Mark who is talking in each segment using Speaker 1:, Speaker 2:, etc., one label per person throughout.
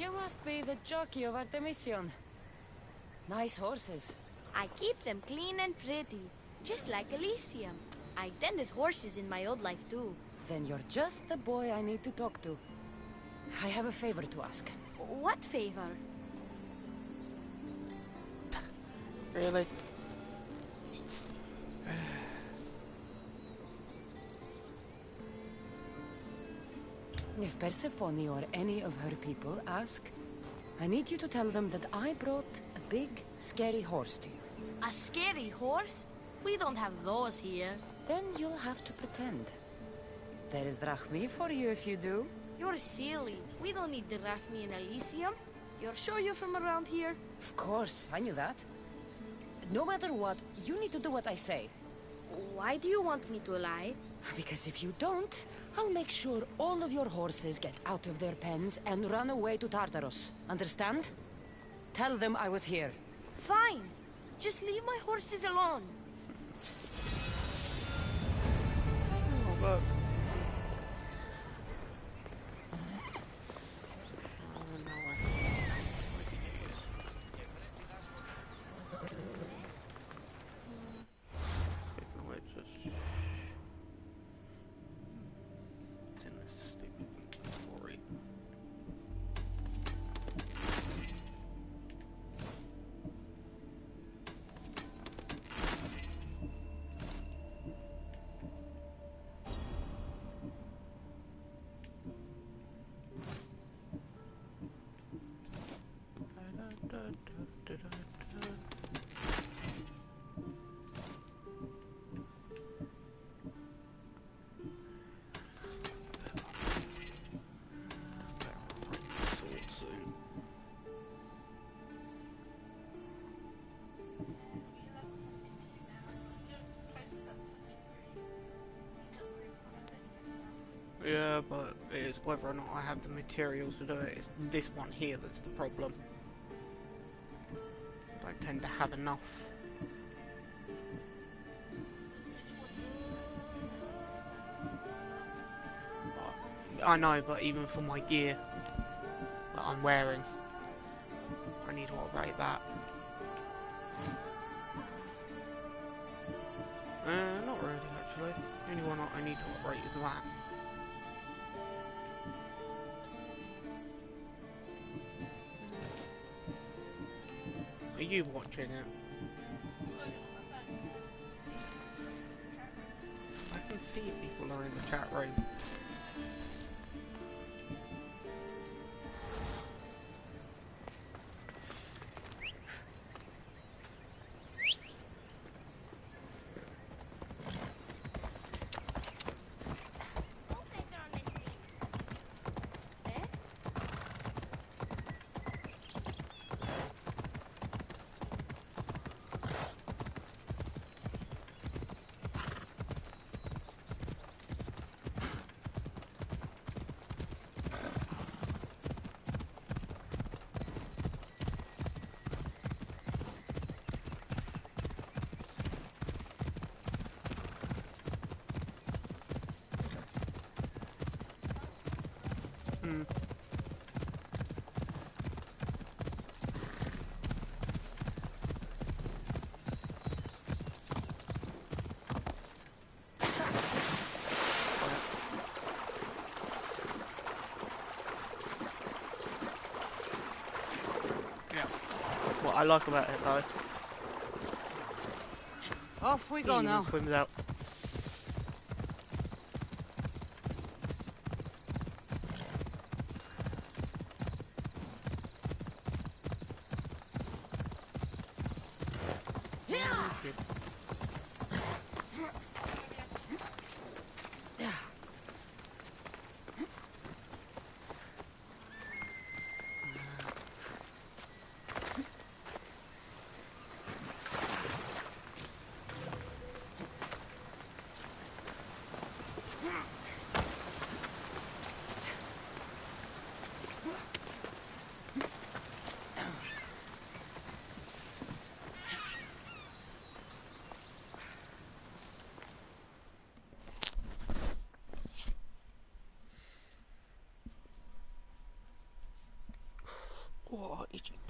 Speaker 1: You must be the jockey of Artemision. Nice horses.
Speaker 2: I keep them clean and pretty, just like Elysium. I tended horses in my old life too.
Speaker 1: Then you're just the boy I need to talk to. I have a favor to ask.
Speaker 2: What favor?
Speaker 3: Really?
Speaker 1: If Persephone or any of her people ask, I need you to tell them that I brought a big, scary horse to you.
Speaker 2: A scary horse? We don't have those here.
Speaker 1: Then you'll have to pretend. There is drachmi for you if you do.
Speaker 2: You're silly. We don't need drachmi in Elysium. You're sure you're from around here?
Speaker 1: Of course, I knew that. No matter what, you need to do what I say.
Speaker 2: Why do you want me to lie?
Speaker 1: Because if you don't, I'll make sure all of your horses get out of their pens and run away to Tartarus. Understand? Tell them I was here.
Speaker 2: Fine. Just leave my horses alone.
Speaker 3: Oh, look. Yeah, but it's whether or not I have the materials to do it. It's this one here that's the problem. I don't tend to have enough. I know, but even for my gear that I'm wearing, I need to upgrade that. Not really, actually. The only one I need to upgrade is that. Are you watching it? I can see people are in the chat room. What I like about it though,
Speaker 1: Off we go now.
Speaker 3: Swims out.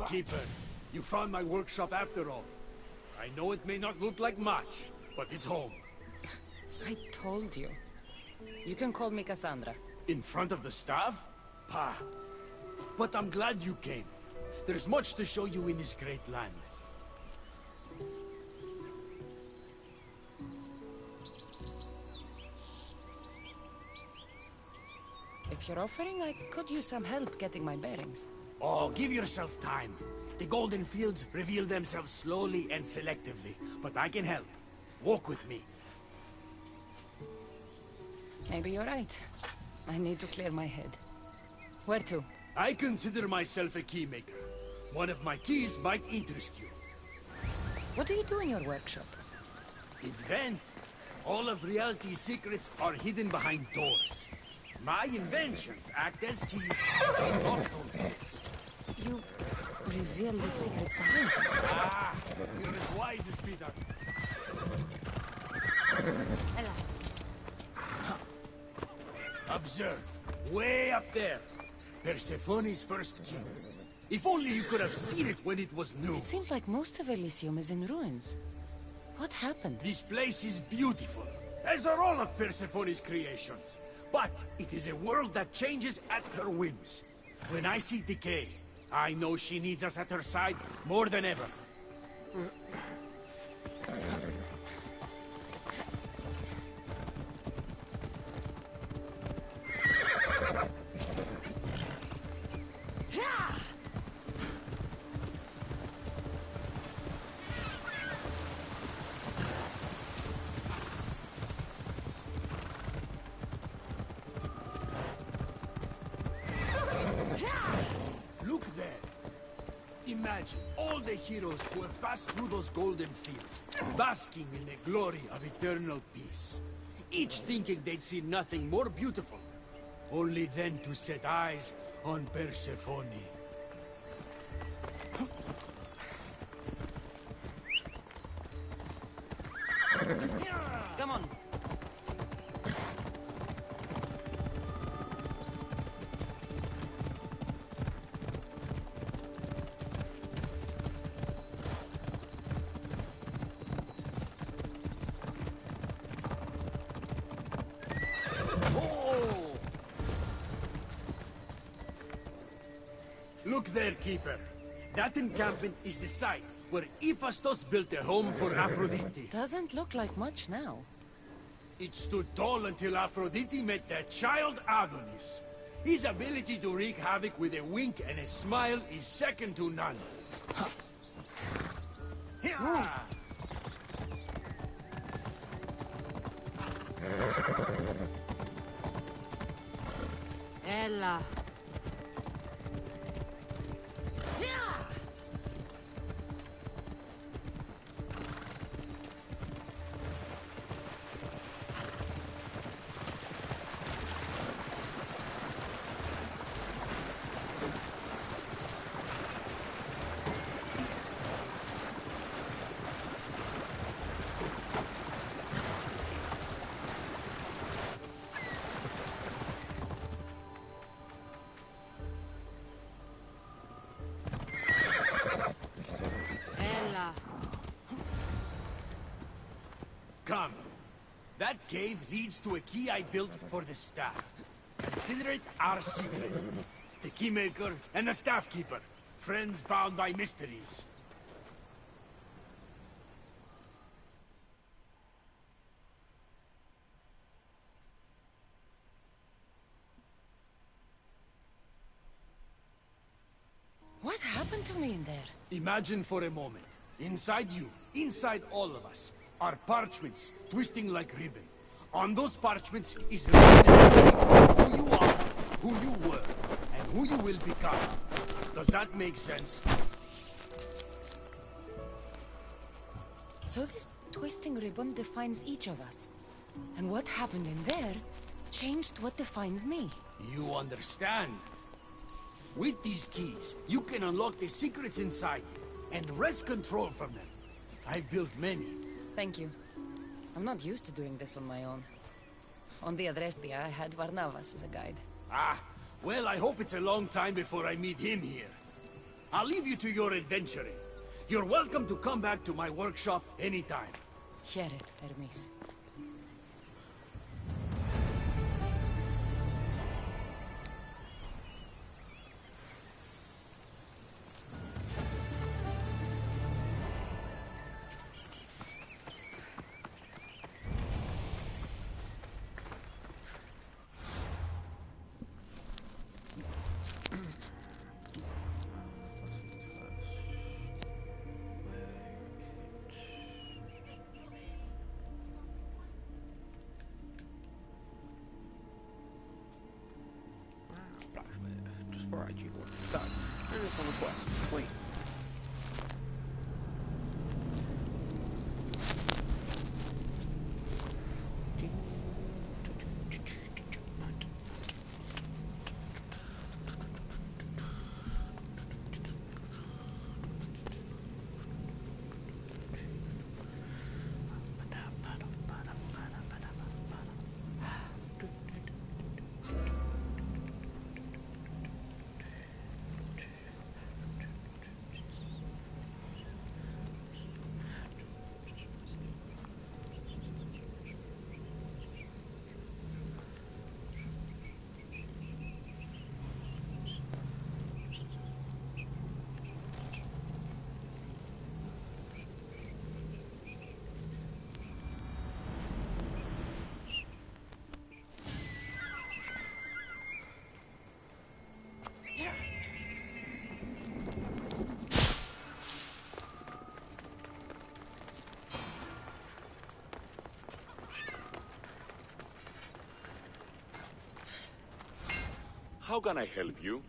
Speaker 4: Keeper, you found my workshop after all. I know it may not look like much, but it's home.
Speaker 1: I told you. You can call me Kassandra.
Speaker 4: In front of the staff? Pah. But I'm glad you came. There's much to show you in this great land.
Speaker 1: If you're offering, I could use some help getting my bearings.
Speaker 4: Oh, give yourself time. The golden fields reveal themselves slowly and selectively, but I can help. Walk with me.
Speaker 1: Maybe you're right. I need to clear my head. Where to?
Speaker 4: I consider myself a key maker. One of my keys might interest you.
Speaker 1: What do you do in your workshop?
Speaker 4: Invent. All of reality's secrets are hidden behind doors. My inventions act as keys to unlock those doors.
Speaker 1: You reveal the secrets behind them.
Speaker 4: Ah, you're as wise as Peter. Observe. Way up there. Persephone's first key. If only you could have seen it when it was new.
Speaker 1: It seems like most of Elysium is in ruins. What happened?
Speaker 4: This place is beautiful, as are all of Persephone's creations. But it is a world that changes at her whims. When I see decay, I know she needs us at her side more than ever. Look there. Imagine all the heroes who have passed through those golden fields, basking in the glory of eternal peace. Each thinking they'd see nothing more beautiful, only then to set eyes on Persephone.
Speaker 1: Come on.
Speaker 4: Look there, Keeper. That encampment is the site where Hephaestus built a home for Aphrodite.
Speaker 1: Doesn't look like much now.
Speaker 4: It stood tall until Aphrodite met their child Adonis. His ability to wreak havoc with a wink and a smile is second to none.
Speaker 1: Ella.
Speaker 4: Come. That cave leads to a key I built for the staff. Consider it our secret. The keymaker and the staff keeper. Friends bound by mysteries.
Speaker 1: What happened to me in there?
Speaker 4: Imagine for a moment. Inside you, inside all of us, are parchments twisting like ribbon. On those parchments is written a story of who you are, who you were, and who you will become. Does that make sense?
Speaker 1: So this twisting ribbon defines each of us. And what happened in there changed what defines me.
Speaker 4: You understand? With these keys, you can unlock the secrets inside you and wrest control from them. I've built many.
Speaker 1: Thank you. I'm not used to doing this on my own. On the Adrestia, I had Varnavas as a guide.
Speaker 4: Ah, well, I hope it's a long time before I meet him here. I'll leave you to your adventuring. You're welcome to come back to my workshop anytime.
Speaker 1: Hear it, Hermes.
Speaker 3: Right, you want to go. And it's on the quest. Sweet.
Speaker 5: How can I help you?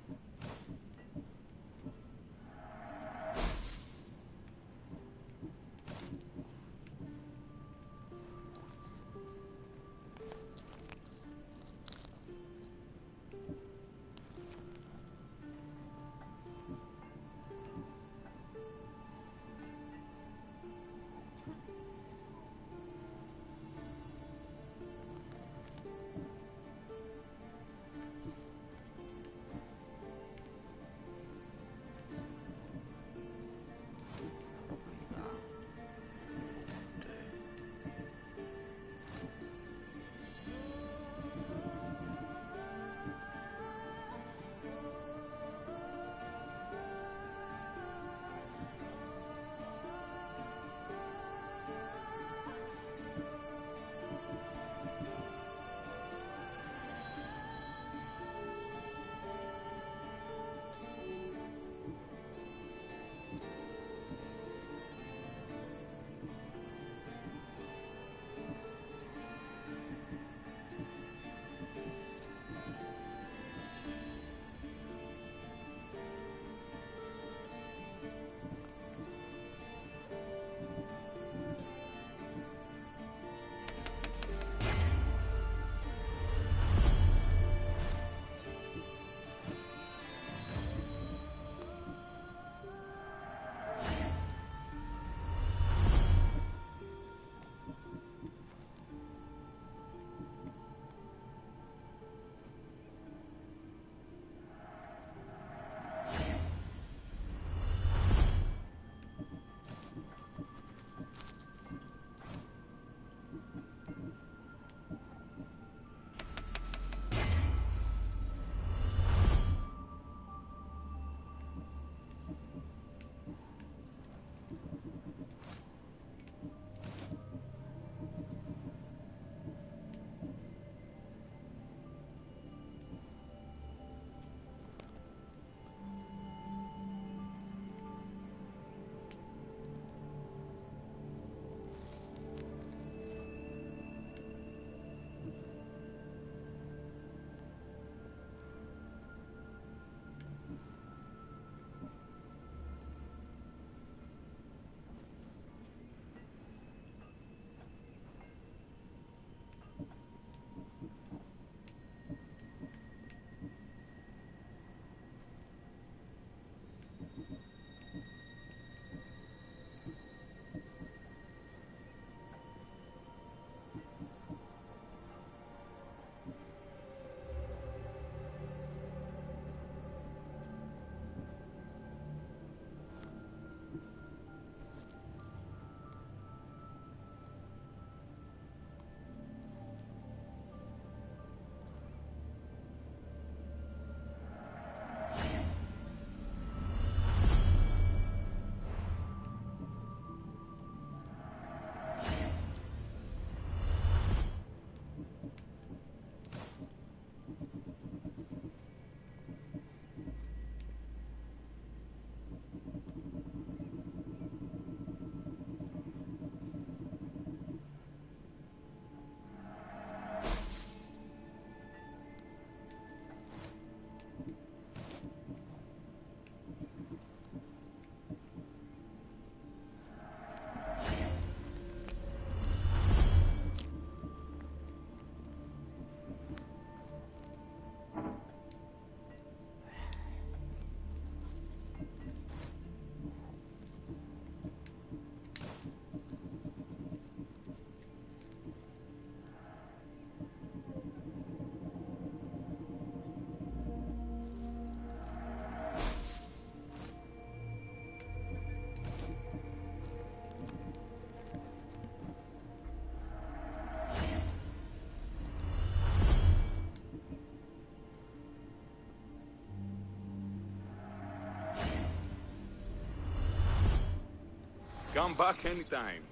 Speaker 5: Come back anytime.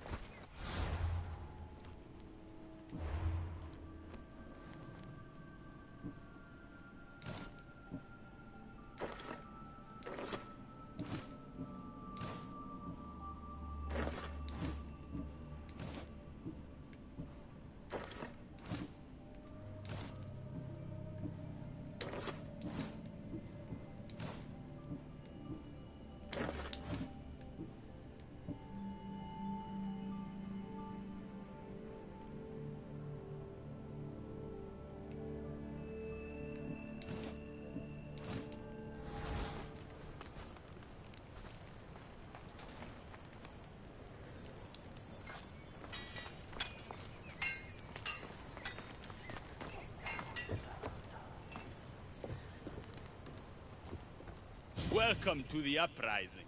Speaker 6: Welcome to the uprising.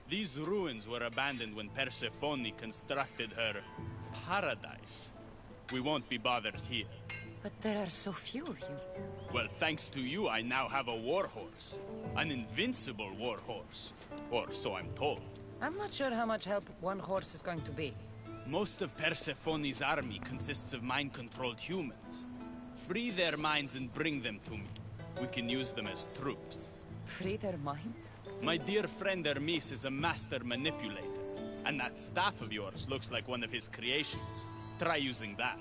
Speaker 6: These ruins were abandoned when Persephone constructed her paradise. We won't be bothered here.
Speaker 1: But there are so few of you.
Speaker 6: Well, thanks to you, I now have a warhorse. An invincible warhorse. Or so I'm told.
Speaker 1: I'm not sure how much help one horse is going to be.
Speaker 6: Most of Persephone's army consists of mind-controlled humans. Free their minds and bring them to me. We can use them as troops.
Speaker 1: Free their minds?
Speaker 6: My dear friend Hermes is a master manipulator. And that staff of yours looks like one of his creations. Try using that.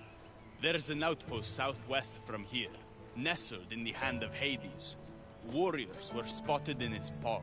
Speaker 6: There's an outpost southwest from here, nestled in the hand of Hades. Warriors were spotted in its paw.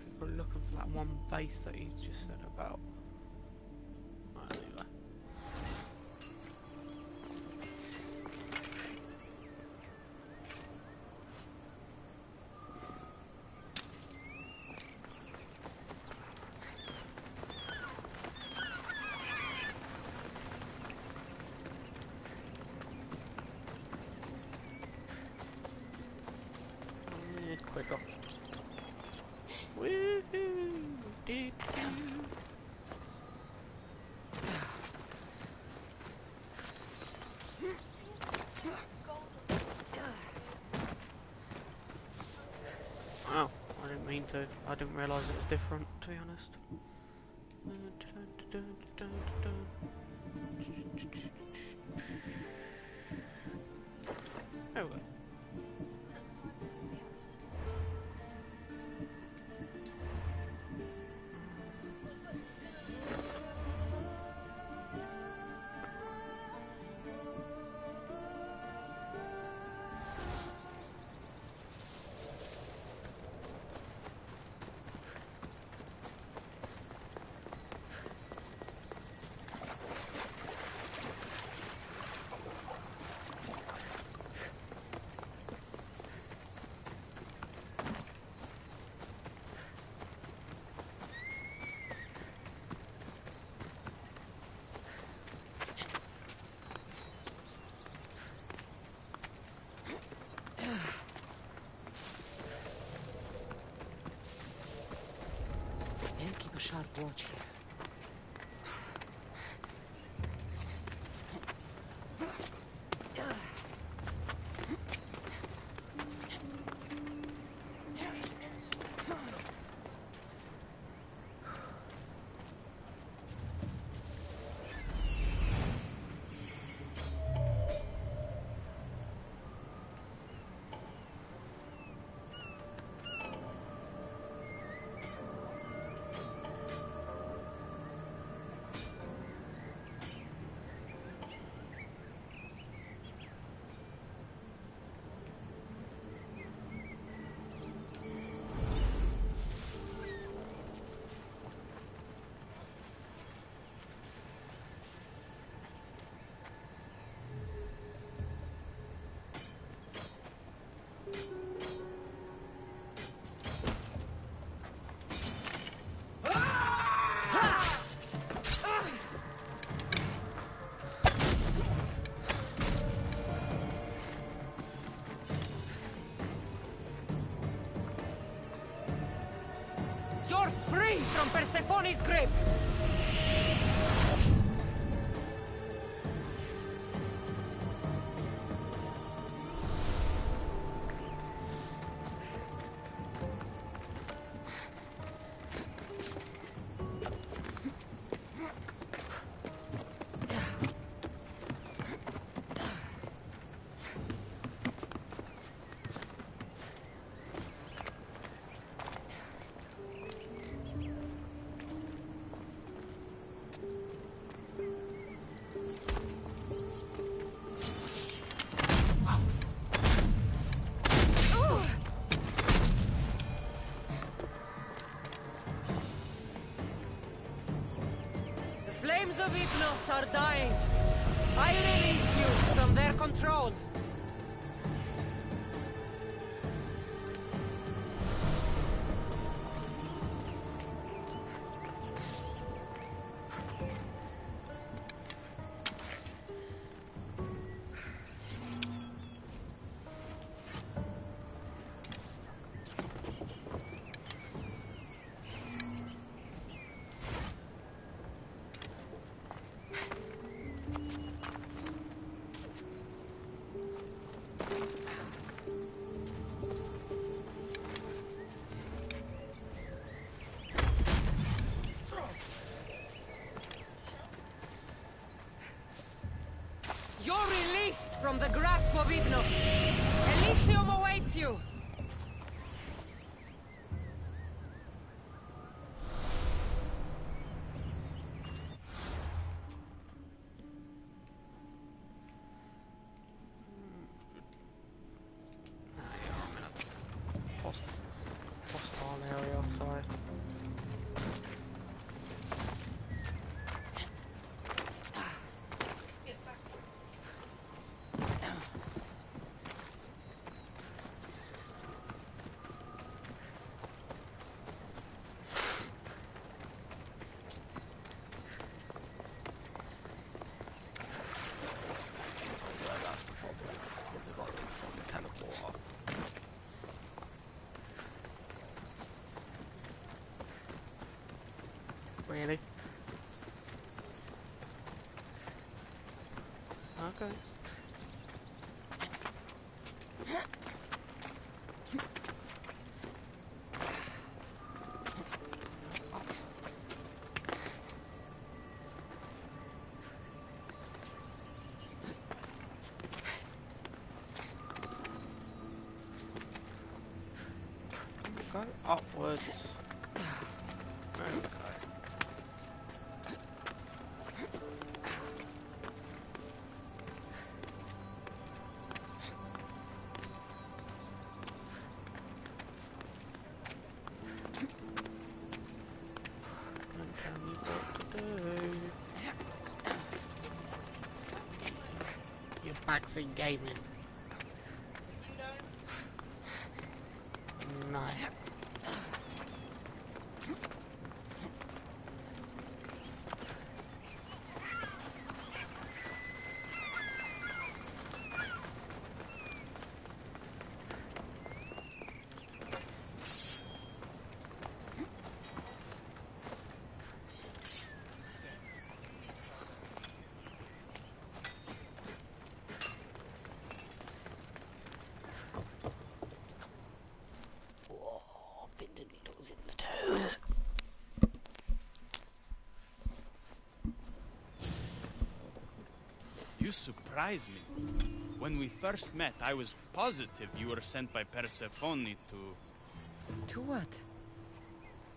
Speaker 3: People looking for that one base that he just said about. Right, anyway. It's quicker. Woohoo! Doo-doo. Wow, I didn't mean to. I didn't realise it was different, to be honest. There we go.
Speaker 1: They'll keep a sharp watch here. from Persephone's grip! The flames of Ignos are dying. I release you from their control. You're released from the grasp of Ignos. Elysium awaits you.
Speaker 3: I'm in a hostile area, sorry. That's the problem. They've got to fucking teleport. Really? Okay. Go upwards. There we go. Don't tell me what to do. Your backseat gaming. No.
Speaker 6: You surprise me. When we first met, I was positive you were sent by Persephone to...
Speaker 1: To what?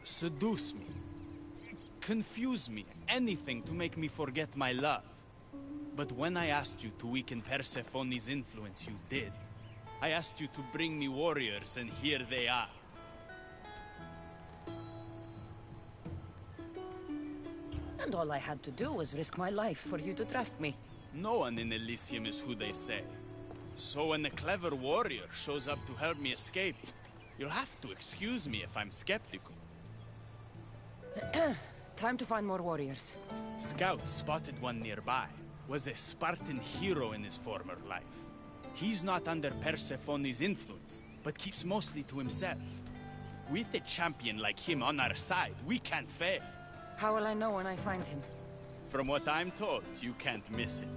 Speaker 6: seduce me. Confuse me. Anything to make me forget my love. But when I asked you to weaken Persephone's influence, you did. I asked you to bring me warriors, and here they are.
Speaker 1: And all I had to do was risk my life for you to trust me.
Speaker 6: No one in Elysium is who they say. So when a clever warrior shows up to help me escape, you'll have to excuse me if I'm skeptical.
Speaker 1: Time to find more warriors.
Speaker 6: Scouts spotted one nearby. Was a Spartan hero in his former life. He's not under Persephone's influence, but keeps mostly to himself. With a champion like him on our side, we can't fail.
Speaker 1: How will I know when I find him?
Speaker 6: From what I'm told, you can't miss him.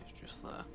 Speaker 3: It's just there.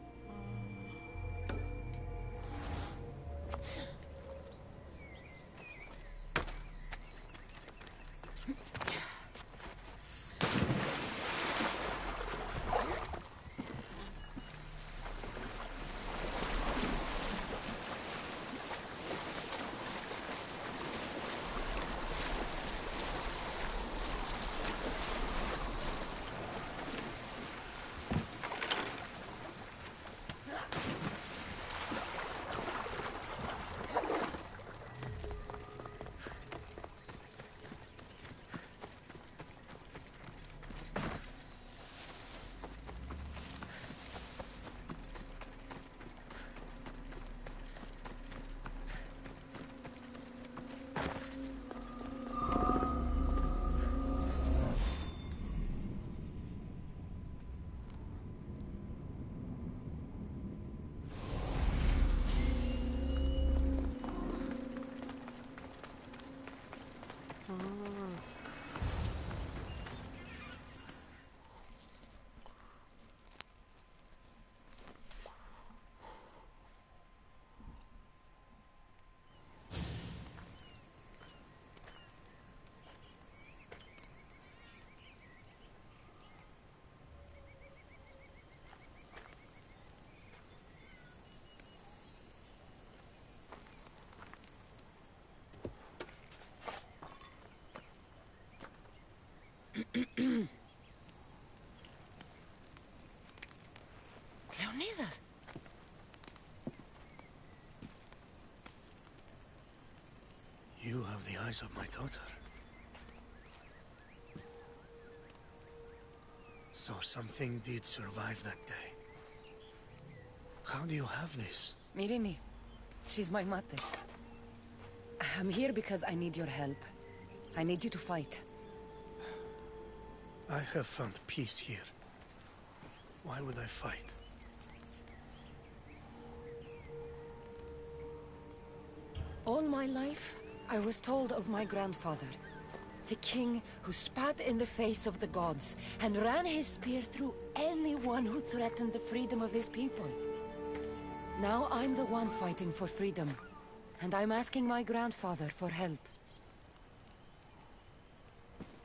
Speaker 1: Leonidas!
Speaker 7: You have the eyes of my daughter. So something did survive that day. How do you have this?
Speaker 1: Mirini. She's my mate. I'm here because I need your help. I need you to fight.
Speaker 7: I have found peace here. Why would I fight?
Speaker 1: All my life, I was told of my grandfather. The king who spat in the face of the gods and ran his spear through anyone who threatened the freedom of his people. Now I'm the one fighting for freedom, and I'm asking my grandfather for help.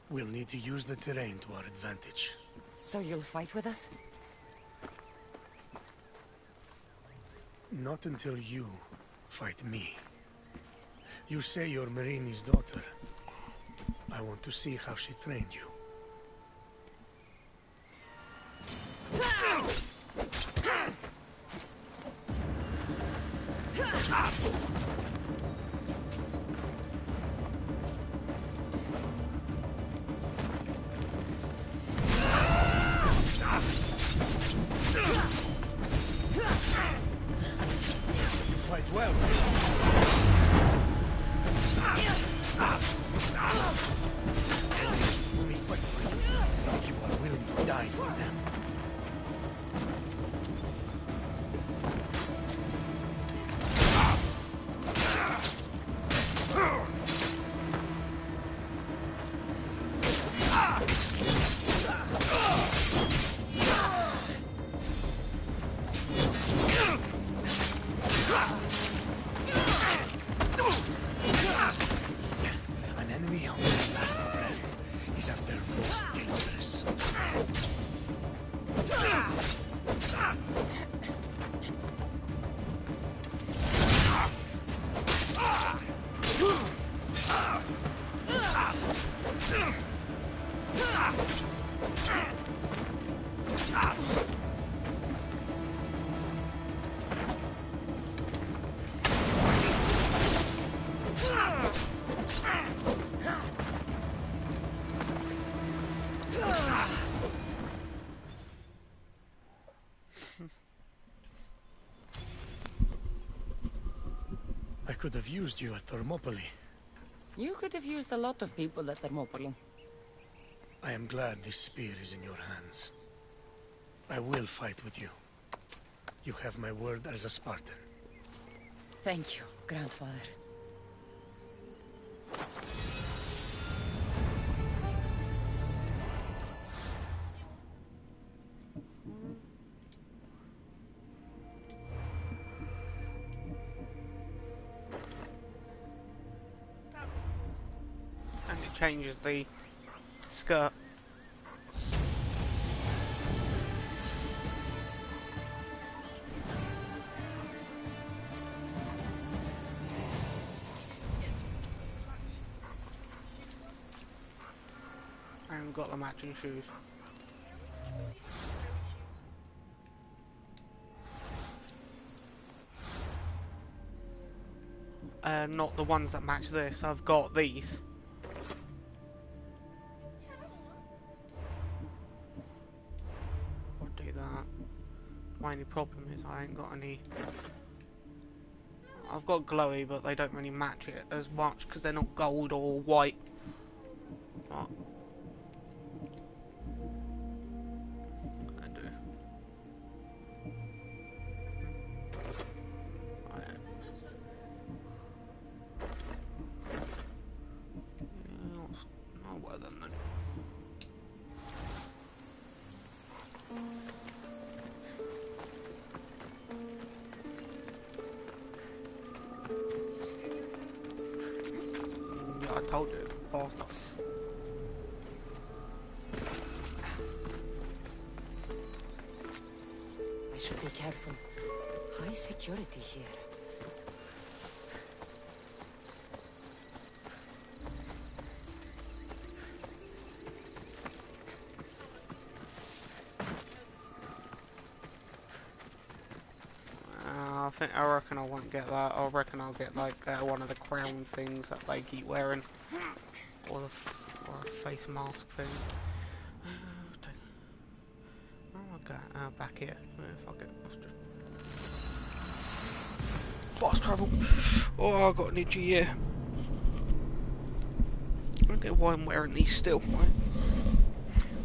Speaker 7: We'll need to use the terrain to our advantage.
Speaker 1: So you'll fight with us?
Speaker 7: Not until you fight me. You say you're Marini's daughter. I want to see how she trained you. You fight well. Only fight I could have used you at Thermopylae.
Speaker 1: You could have used a lot of people at Thermopylae.
Speaker 7: I am glad this spear is in your hands. I will fight with you. You have my word as a Spartan.
Speaker 1: Thank you, grandfather.
Speaker 3: And it changes the skirt. I haven't got the matching shoes. Not the ones that match this. I've got these. I'll do that. My only problem is I ain't got any. I've got glowy, but they don't really match it as much because they're not gold or white. But I do. I'll wear them then. Yeah, I told you. Oh, no.
Speaker 1: I should be careful. High security here.
Speaker 3: I reckon I won't get that. I reckon I'll get like one of the crown things that they keep wearing, or a face mask thing. Okay, back here. Fuck it. Let's just fast travel. Oh, I got an itchy ear. I don't get why I'm wearing these still. Right?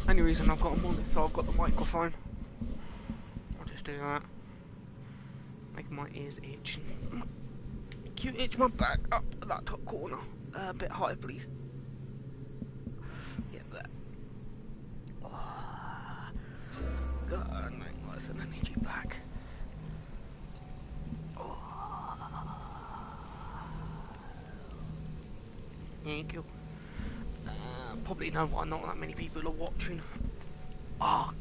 Speaker 3: Only reason I've got them on is so I've got the microphone. I'll just do that. Make my ears itch. Can you itch my back up that top corner? A bit higher, please. Yeah, there. Oh. God, nice and an itchy back. Oh. Thank you. Probably know why not that many people are watching. Oh,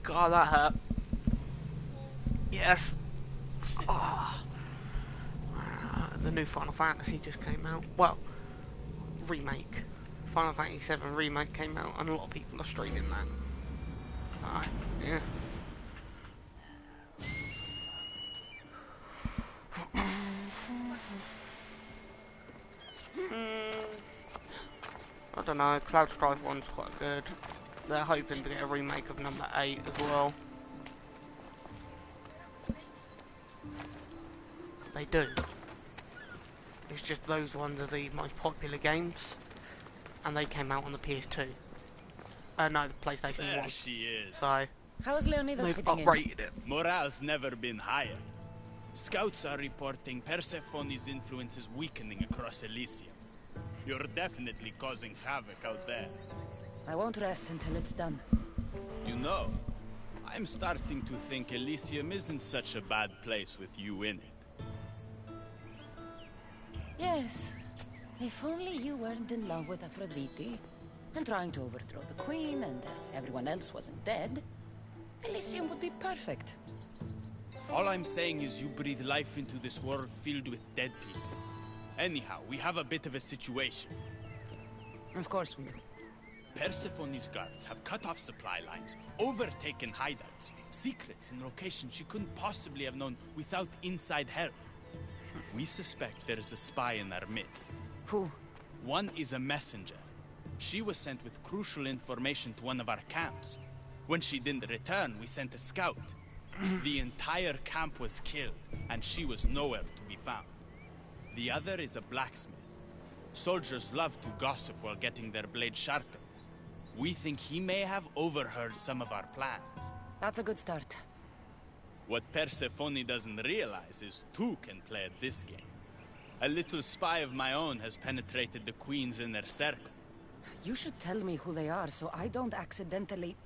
Speaker 3: God, that hurt. Yes. Oh. The new Final Fantasy just came out. Well, remake. Final Fantasy 7 remake came out, and a lot of people are streaming that. Yeah. I don't know. Cloud Strife one's quite good. They're hoping to get a remake of number 8 as well. They do. It's just those ones are the most popular games, and they came out on the PS2. No, the PlayStation 1.
Speaker 6: There she is.
Speaker 3: So
Speaker 1: How's Leonidas
Speaker 3: they've
Speaker 1: fitting in?
Speaker 3: uprated it.
Speaker 6: Morale's never been higher. Scouts are reporting Persephone's influence is weakening across Elysium. You're definitely causing havoc out there.
Speaker 1: I won't rest until it's done.
Speaker 6: You know, I'm starting to think Elysium isn't such a bad place with you in it.
Speaker 1: Yes. If only you weren't in love with Aphrodite and trying to overthrow the queen and everyone else wasn't dead, Elysium would be perfect.
Speaker 6: All I'm saying is you breathe life into this world filled with dead people. Anyhow, we have a bit of a situation.
Speaker 1: Of course we do.
Speaker 6: Persephone's guards have cut off supply lines, overtaken hideouts, secrets and locations she couldn't possibly have known without inside help. We suspect there is a spy in our midst.
Speaker 1: Who?
Speaker 6: One is a messenger. She was sent with crucial information to one of our camps. When she didn't return, we sent a scout. The entire camp was killed, and she was nowhere to be found. The other is a blacksmith. Soldiers love to gossip while getting their blades sharpened. We think he may have overheard some of our plans.
Speaker 1: That's a good start.
Speaker 6: What Persephone doesn't realize is two can play at this game. A little spy of my own has penetrated the queen's inner circle.
Speaker 1: You should tell me who they are so I don't accidentally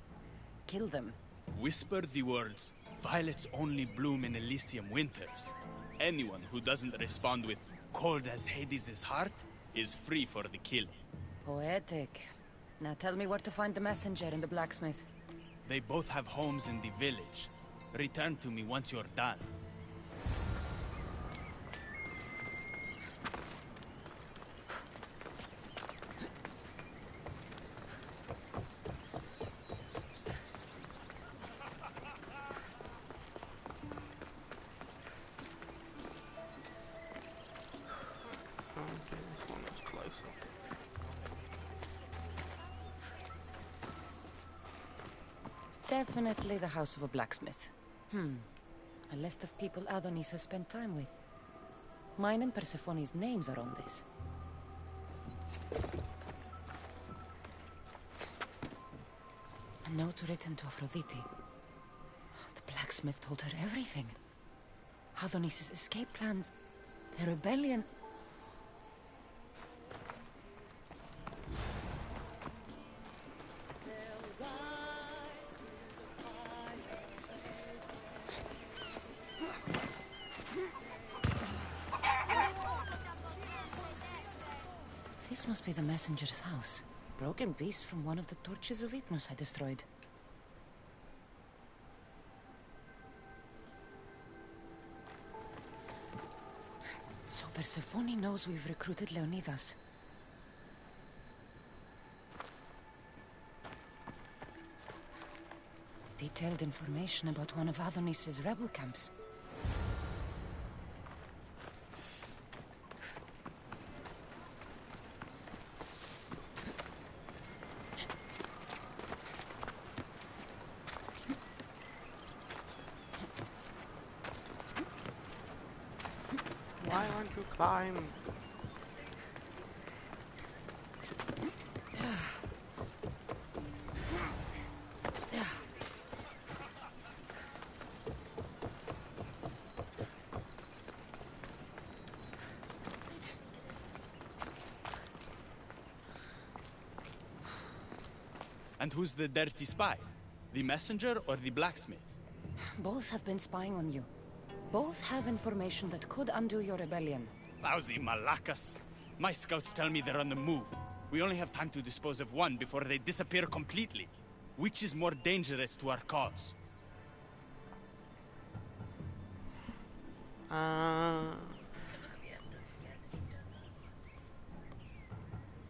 Speaker 1: kill them.
Speaker 6: Whisper the words, "Violets only bloom in Elysium winters." Anyone who doesn't respond with, "Cold as Hades' heart," is free for the killing.
Speaker 1: Poetic. Now tell me where to find the messenger and the blacksmith.
Speaker 6: They both have homes in the village. Return to me once you're done.
Speaker 3: This one was closer.
Speaker 1: Definitely the house of a blacksmith. A list of people Adonis has spent time with. Mine and Persephone's names are on this. A note written to Aphrodite. The blacksmith told her everything. Adonis's escape plans, the rebellion. This must be the messenger's house. Broken piece from one of the torches of Hypnos I destroyed. So Persephone knows we've recruited Leonidas. Detailed information about one of Adonis's rebel camps.
Speaker 3: Why won't you climb?
Speaker 6: And who's the dirty spy? The messenger or the blacksmith?
Speaker 1: Both have been spying on you. Both have information that could undo your rebellion.
Speaker 6: Lousy malacas. My scouts tell me they're on the move. We only have time to dispose of one before they disappear completely. Which is more dangerous to our cause?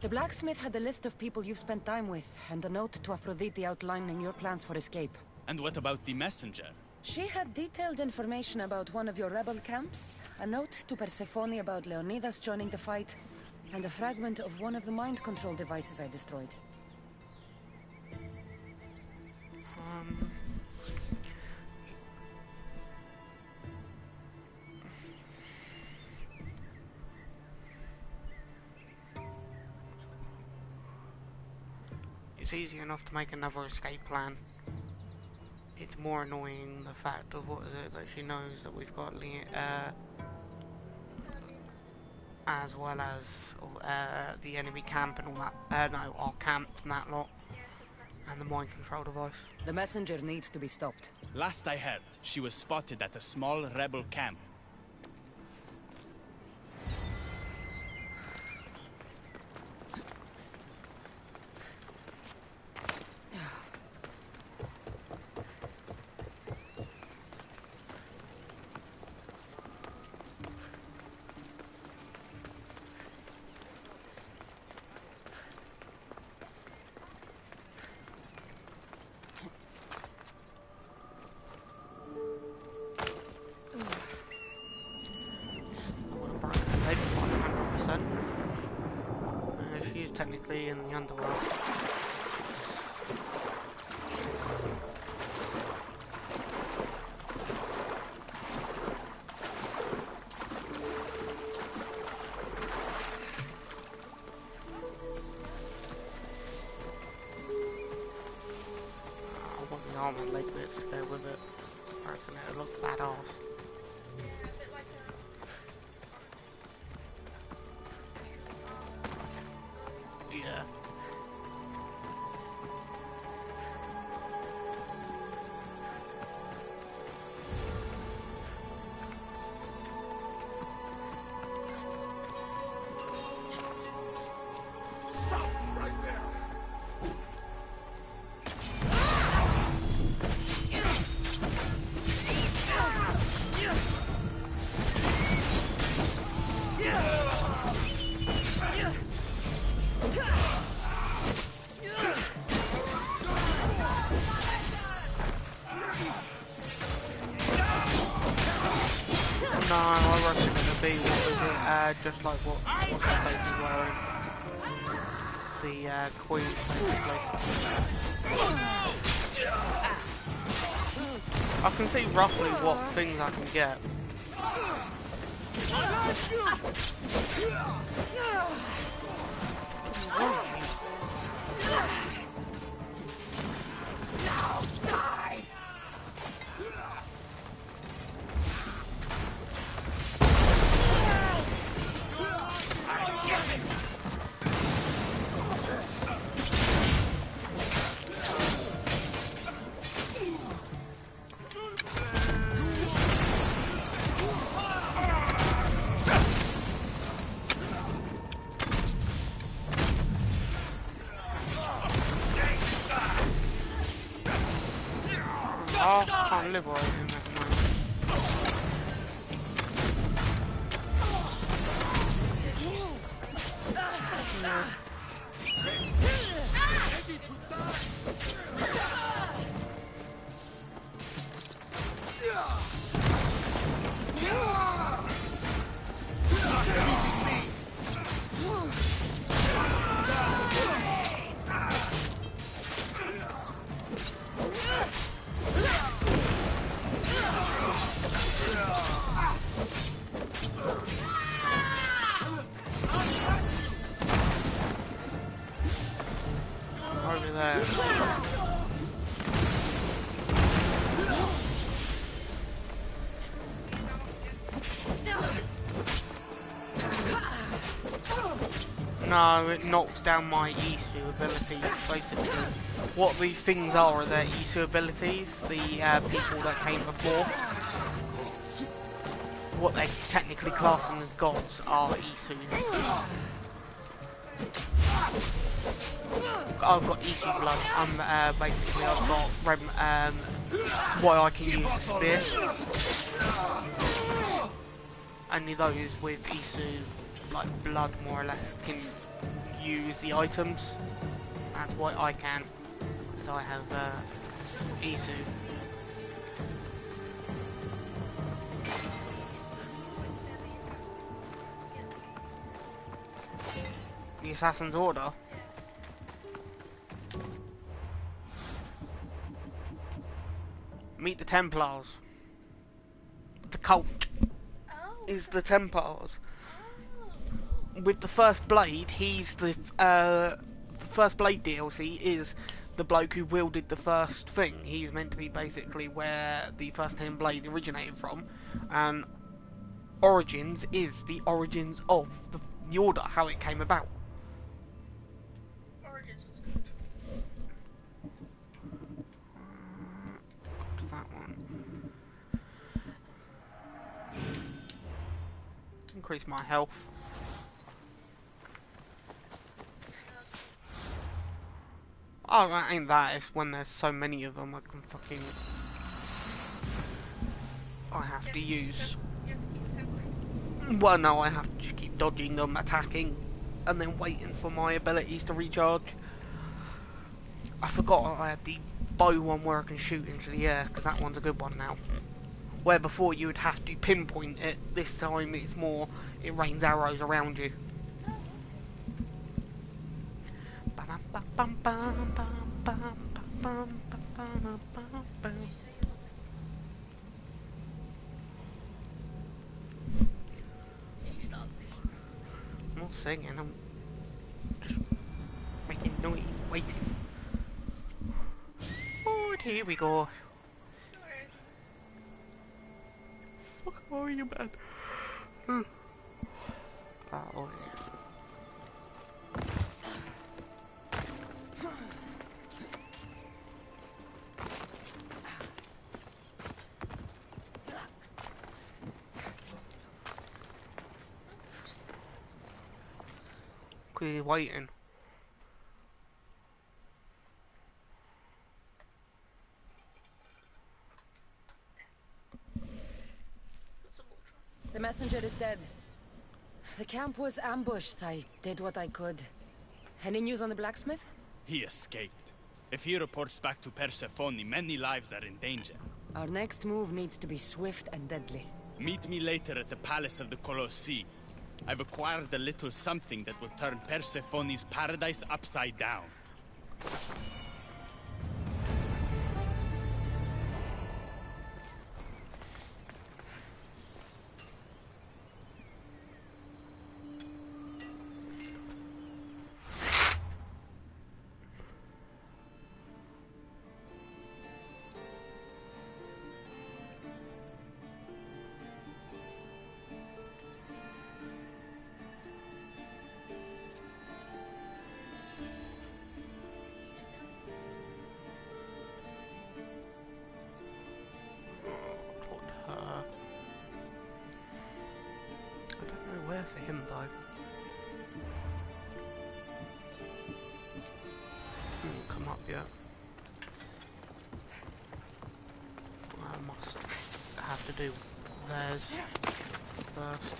Speaker 1: The blacksmith had a list of people you've spent time with, and a note to Aphrodite outlining your plans for escape.
Speaker 6: And what about the messenger?
Speaker 1: She had detailed information about one of your rebel camps, a note to Persephone about Leonidas joining the fight, and a fragment of one of the mind control devices I destroyed.
Speaker 3: It's easy enough to make another escape plan. It's more annoying the fact of what is it that she knows that we've got as well as the enemy camp and all that. No, our camps and that lot, and the mind control device.
Speaker 1: The messenger needs to be stopped.
Speaker 6: Last I heard, she was spotted at a small rebel camp.
Speaker 3: She's technically in the underworld. on a leg bits to go with it. I reckon it'll look badass. Yeah. No, I reckon it'll be, what was it, just like what's the face is wearing. The, queen, basically. I can see roughly what things I can get. Oh, I can't liberate him at the moment. Over there. No, it knocks down my Isu abilities, basically. What these things are their Isu abilities, the people that came before. What they're technically classing as gods are Isus. I've got Isu blood. Basically I've got what I can use a spear. Only those with Isu like blood more or less can use the items. That's what I can, because I have Isu. The Assassin's Order. Meet the Templars. The cult is the Templars. With the First Blade, he's the First Blade DLC is the bloke who wielded the first thing. He's meant to be basically where the first 10 blade originated from, and Origins is the origins of the Order, how it came about.
Speaker 8: Origins was good.
Speaker 3: Got to that one. Increase my health. Oh, that ain't that. It's when there's so many of them, I can fucking... I have to use... Well, no, I have to keep dodging them, attacking, and then waiting for my abilities to recharge. I forgot I had the bow one where I can shoot into the air, because that one's a good one now. Where before you would have to pinpoint it, this time it's more, it rains arrows around you. I'm not singing, I'm just making noise, waiting. Forward. Here we go. Fuck are you, man? Oh, yeah. Cause he's waiting.
Speaker 1: The messenger is dead. The camp was ambushed. I did what I could. Any news on the blacksmith?
Speaker 6: He escaped. If he reports back to Persephone, many lives are in danger.
Speaker 1: Our next move needs to be swift and deadly.
Speaker 6: Meet me later at the palace of the Colossi. I've acquired a little something that will turn Persephone's paradise upside down.
Speaker 3: For him though. Didn't come up yet. I must have to do theirs first.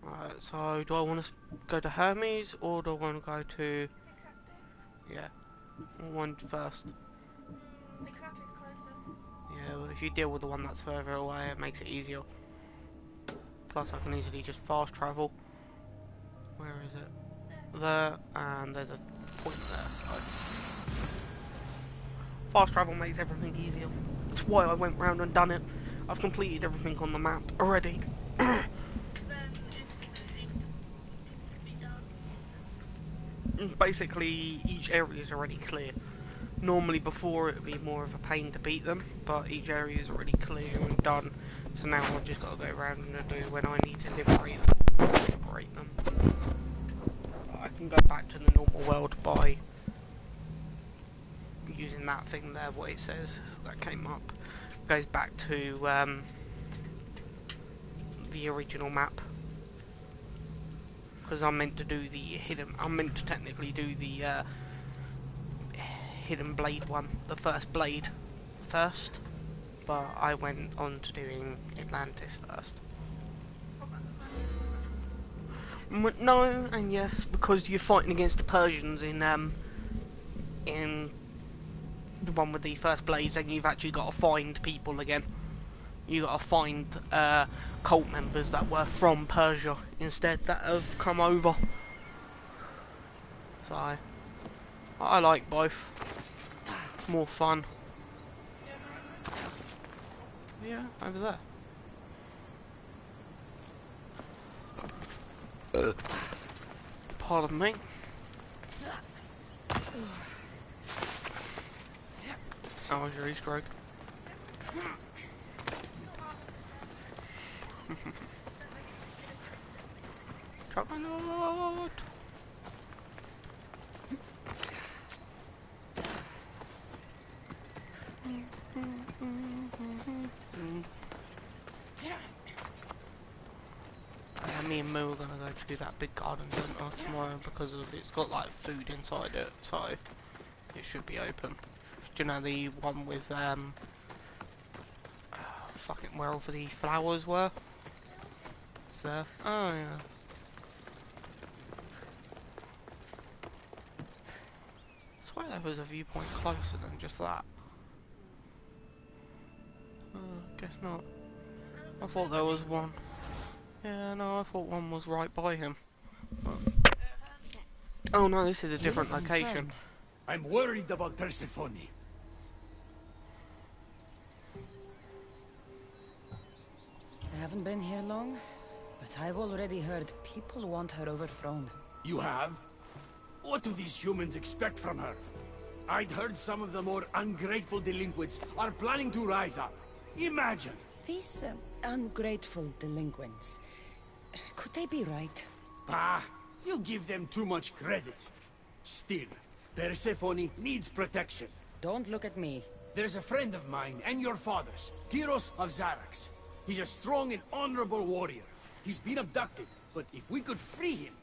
Speaker 3: Alright, so do I want to go to Hermes or do I want to go to... Yeah, one first. Yeah, well, if you deal with the one that's further away, it makes it easier. Plus, I can easily just fast travel. Where is it? There, and there's a point there. So fast travel makes everything easier. That's why I went round and done it. I've completed everything on the map already. Basically, each area is already clear. Normally before it would be more of a pain to beat them, but each area is already clear and done. So now I've just got to go around and do when I need to liberate them. I can go back to the normal world by using that thing there, what it says, that came up. Goes back to the original map. Because I'm meant to do the hidden, I'm meant to technically do the hidden blade one, the first blade first, but I went on to doing Atlantis first. No and yes, because you're fighting against the Persians in the one with the first blades, and you've actually got to find people again. You got to find cult members that were from Persia instead that have come over. So I like both. It's more fun. Yeah, over there. Pardon me. How was your Easter egg? Chocolate. Me and Moo are gonna go to that big garden centre tomorrow because of it's got like food inside it, so it should be open. Do you know the one with fucking where all the flowers were? It's there. Oh yeah. I swear there was a viewpoint closer than just that. Guess not. I thought there was one. Yeah, no, I thought one was right by him. But... Oh no, this is a different location.
Speaker 4: I'm worried about Persephone.
Speaker 1: haven't been here long, but I've already heard people want her overthrown.
Speaker 4: You have? What do these humans expect from her? I'd heard some of the more ungrateful delinquents are planning to rise up. Imagine!
Speaker 1: These ungrateful delinquents, could they be right?
Speaker 4: Bah! You give them too much credit. Still, Persephone needs protection.
Speaker 1: Don't look at me.
Speaker 4: There's a friend of mine and your father's, Kyros of Xarax. He's a strong and honorable warrior. He's been abducted, but if we could free him...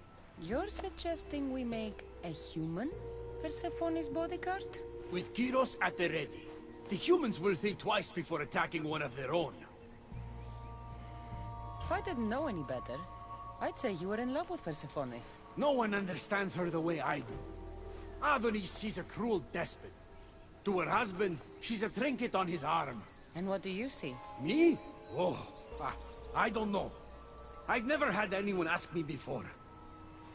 Speaker 1: You're suggesting we make a human Persephone's bodyguard?
Speaker 4: With Kyros at the ready, the humans will think twice before attacking one of their own.
Speaker 1: If I didn't know any better, I'd say you were in love with Persephone.
Speaker 4: No one understands her the way I do. Adonis, she's a cruel despot. To her husband, she's a trinket on his arm.
Speaker 1: And what do you see?
Speaker 4: Me? Oh, I don't know. I've never had anyone ask me before.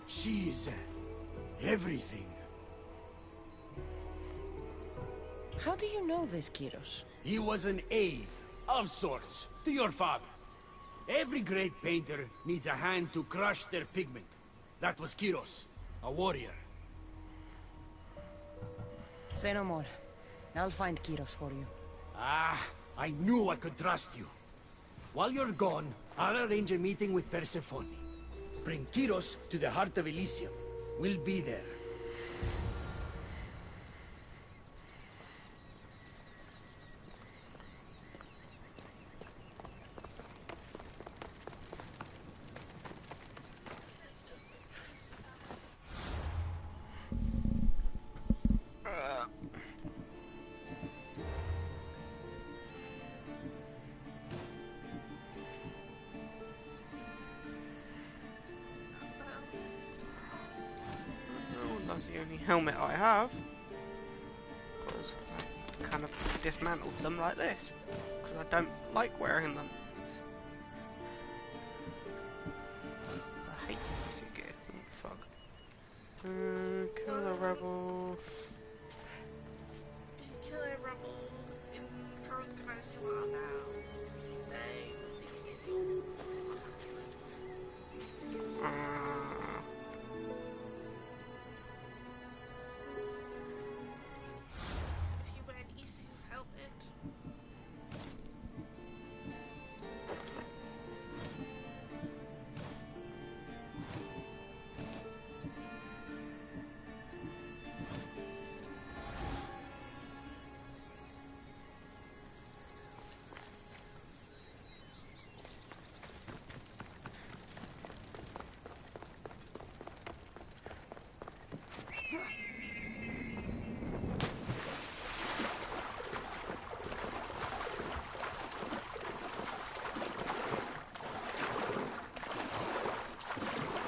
Speaker 4: She's... everything.
Speaker 1: How do you know this, Kyros?
Speaker 4: He was an aide, of sorts, to your father. Every great painter needs a hand to crush their pigment. That was Kyros, a warrior.
Speaker 1: Say no more. I'll find Kyros for you.
Speaker 4: Ah, I knew I could trust you. While you're gone, I'll arrange a meeting with Persephone. Bring Kyros to the heart of Elysium. We'll be there.
Speaker 3: That's the only helmet I have, because I kind of dismantled them like this, because I don't like wearing them. I hate basic gear. Oh, fuck. Kill the rebel.
Speaker 8: If you kill a rebel in current class you are now, they will give you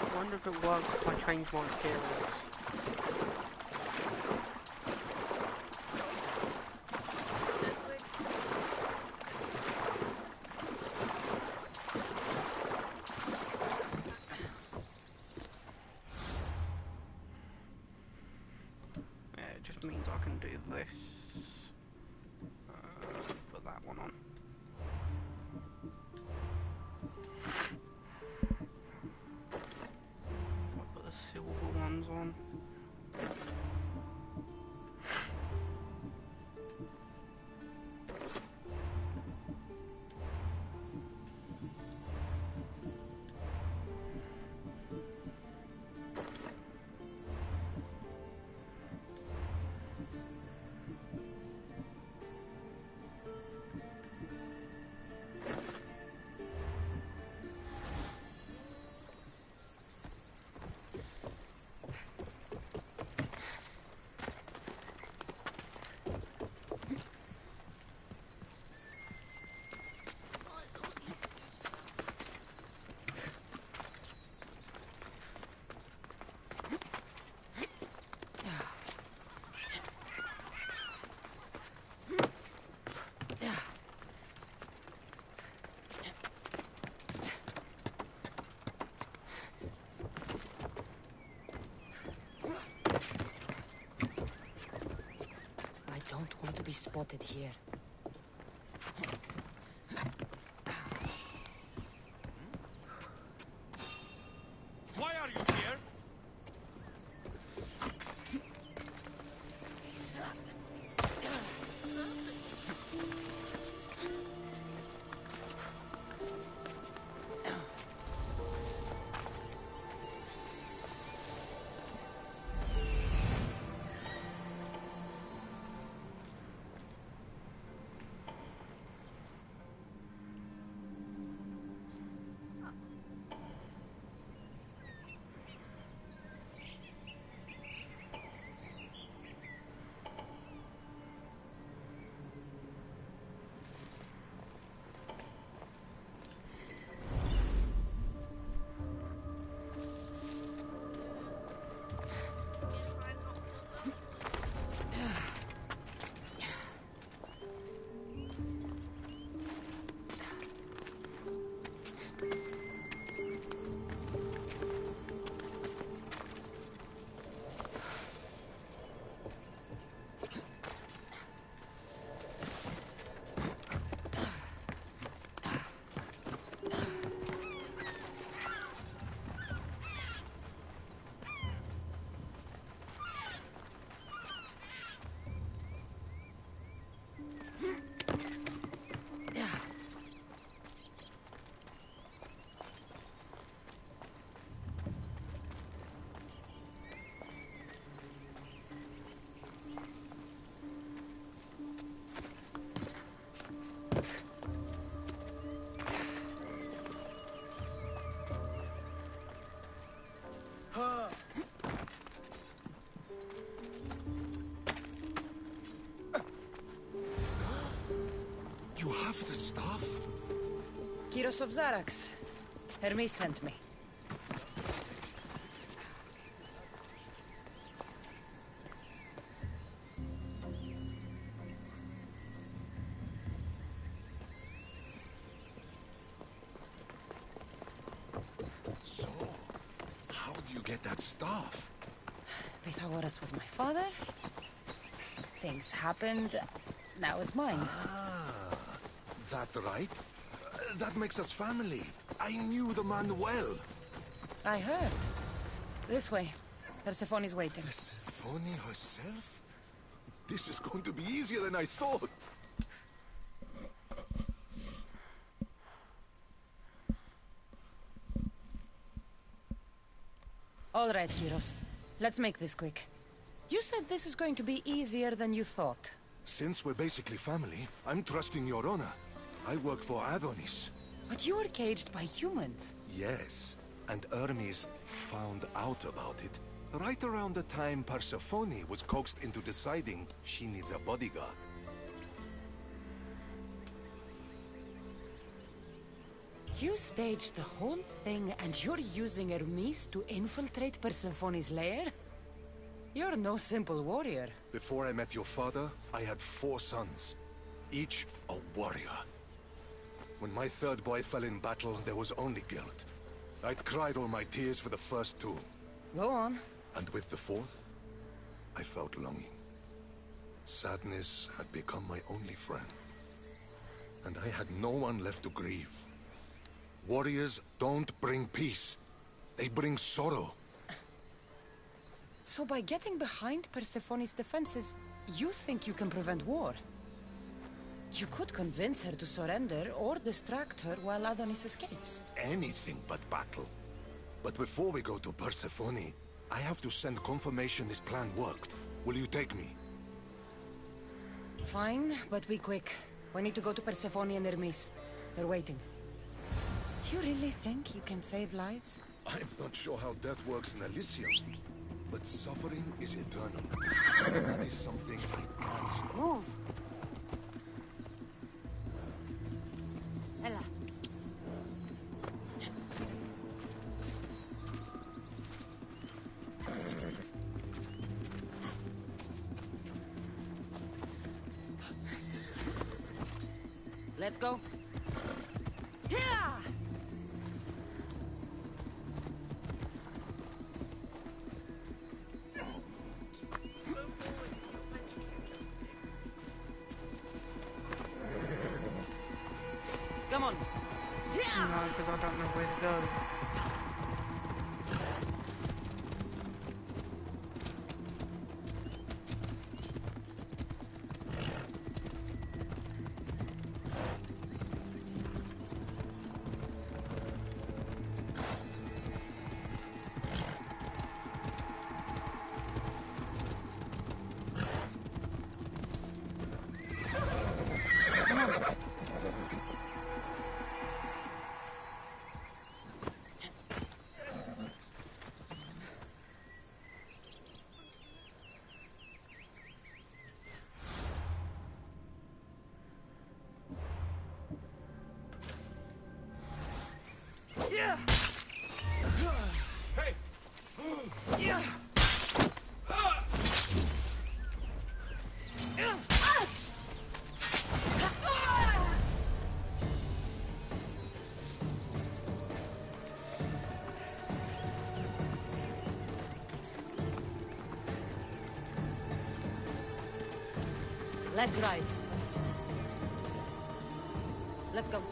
Speaker 3: I wonder if it works if I change my appearance. Yeah, it just means I can do this. Put that one on. Silver ones on.
Speaker 1: I don't want to be spotted here.
Speaker 9: The staff?
Speaker 1: Kyros of Zarax. Hermes sent me.
Speaker 9: So, how do you get that staff?
Speaker 1: Pythagoras was my father. Things happened. Now it's mine.
Speaker 9: Ah, that right? That makes us family. I knew the man well.
Speaker 1: I heard. This way. Persephone's waiting.
Speaker 9: Persephone herself? This is going to be easier than I thought.
Speaker 1: All right, Kyros. Let's make this quick. You said this is going to be easier than you thought.
Speaker 9: Since we're basically family, I'm trusting your honor. I work for Adonis.
Speaker 1: But you were caged by humans.
Speaker 9: Yes, and Hermes found out about it. Right around the time Persephone was coaxed into deciding she needs a bodyguard.
Speaker 1: You staged the whole thing and you're using Hermes to infiltrate Persephone's lair? You're no simple warrior.
Speaker 9: Before I met your father, I had 4 sons, each a warrior. When my third boy fell in battle, there was only guilt. I'd cried all my tears for the first 2.
Speaker 1: Go on.
Speaker 9: And with the 4th, I felt longing. Sadness had become my only friend. And I had no one left to grieve. Warriors don't bring peace. They bring sorrow.
Speaker 1: So by getting behind Persephone's defenses, you think you can prevent war? You could convince her to surrender or distract her while Adonis escapes.
Speaker 9: Anything but battle. But before we go to Persephone, I have to send confirmation this plan worked. Will you take me?
Speaker 1: Fine, but be quick. We need to go to Persephone and Hermes. They're waiting. You really think you can save lives?
Speaker 9: I'm not sure how death works in Elysium, but suffering is eternal. That is something I can't stop.
Speaker 1: Move!
Speaker 2: Ella.
Speaker 1: Let's go. Yeah! Come on. Yeah!
Speaker 3: No, because I don't know where to go.
Speaker 1: Yeah!
Speaker 9: Hey!
Speaker 1: Yeah! Let's ride. Let's go.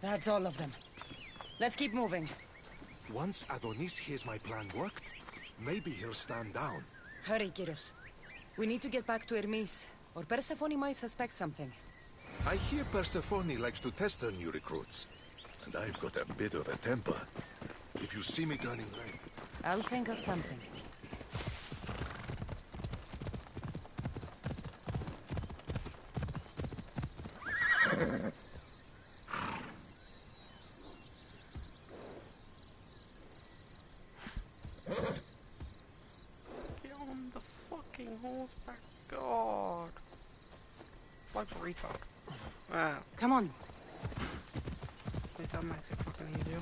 Speaker 1: That's all of them. Let's keep moving.
Speaker 9: Once Adonis hears my plan worked, maybe he'll stand down.
Speaker 1: Hurry, Kyros. We need to get back to Hermes, or Persephone might suspect something.
Speaker 9: I hear Persephone likes to test her new recruits. And I've got a bit of a temper. If you see me turning red...
Speaker 1: I'll think of something.
Speaker 3: horseback. God. Like a retard. Wow.
Speaker 1: Come on.
Speaker 3: That makes it fucking easier.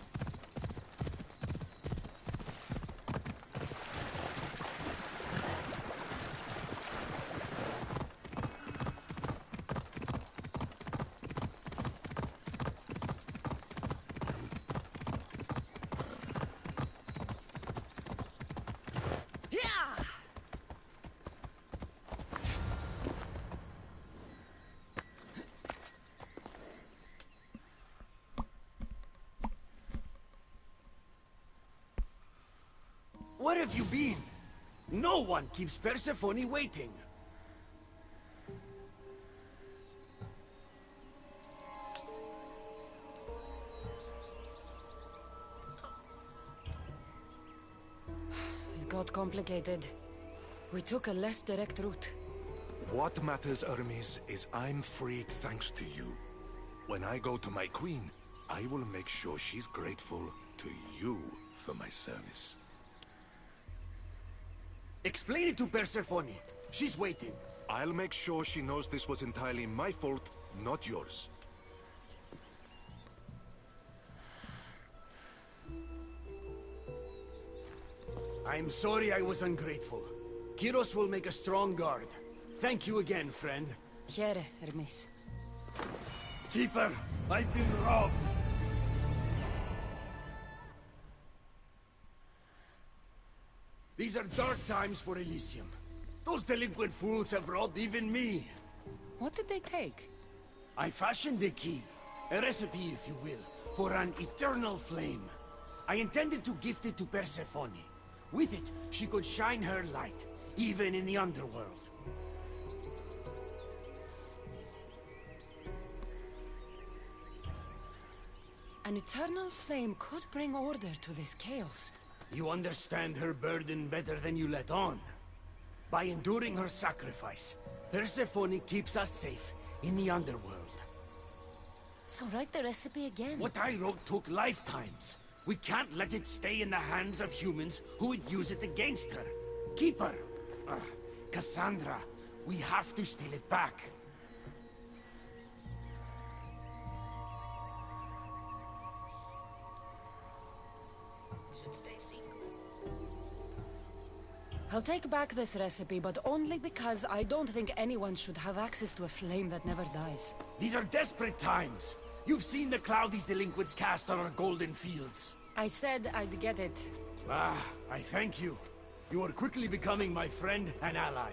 Speaker 4: Where have you been? No one keeps Persephone waiting.
Speaker 1: It got complicated. We took a less direct route.
Speaker 9: What matters, Hermes, is I'm freed thanks to you. When I go to my queen, I will make sure she's grateful to you for my service.
Speaker 4: Explain it to Persephone. She's waiting.
Speaker 9: I'll make sure she knows this was entirely my fault, not yours.
Speaker 4: I'm sorry I was ungrateful. Kyros will make a strong guard. Thank you again, friend.
Speaker 1: Here, Hermes.
Speaker 4: Keeper, I've been robbed. These are dark times for Elysium. Those delinquent fools have robbed even me.
Speaker 1: What did they take?
Speaker 4: I fashioned a key, a recipe if you will, for an eternal flame. I intended to gift it to Persephone. With it, she could shine her light, even in the underworld.
Speaker 1: An eternal flame could bring order to this chaos.
Speaker 4: You understand her burden better than you let on. By enduring her sacrifice, Persephone keeps us safe in the underworld.
Speaker 1: So write the recipe again.
Speaker 4: What I wrote took lifetimes. We can't let it stay in the hands of humans who would use it against her. Keep her. Kassandra, we have to steal it back.
Speaker 8: Should stay secret.
Speaker 1: I'll take back this recipe, but only because I don't think anyone should have access to a flame that never dies.
Speaker 4: These are desperate times. You've seen the cloud these delinquents cast on our golden fields.
Speaker 1: I said I'd get it.
Speaker 4: I thank you. You are quickly becoming my friend and ally.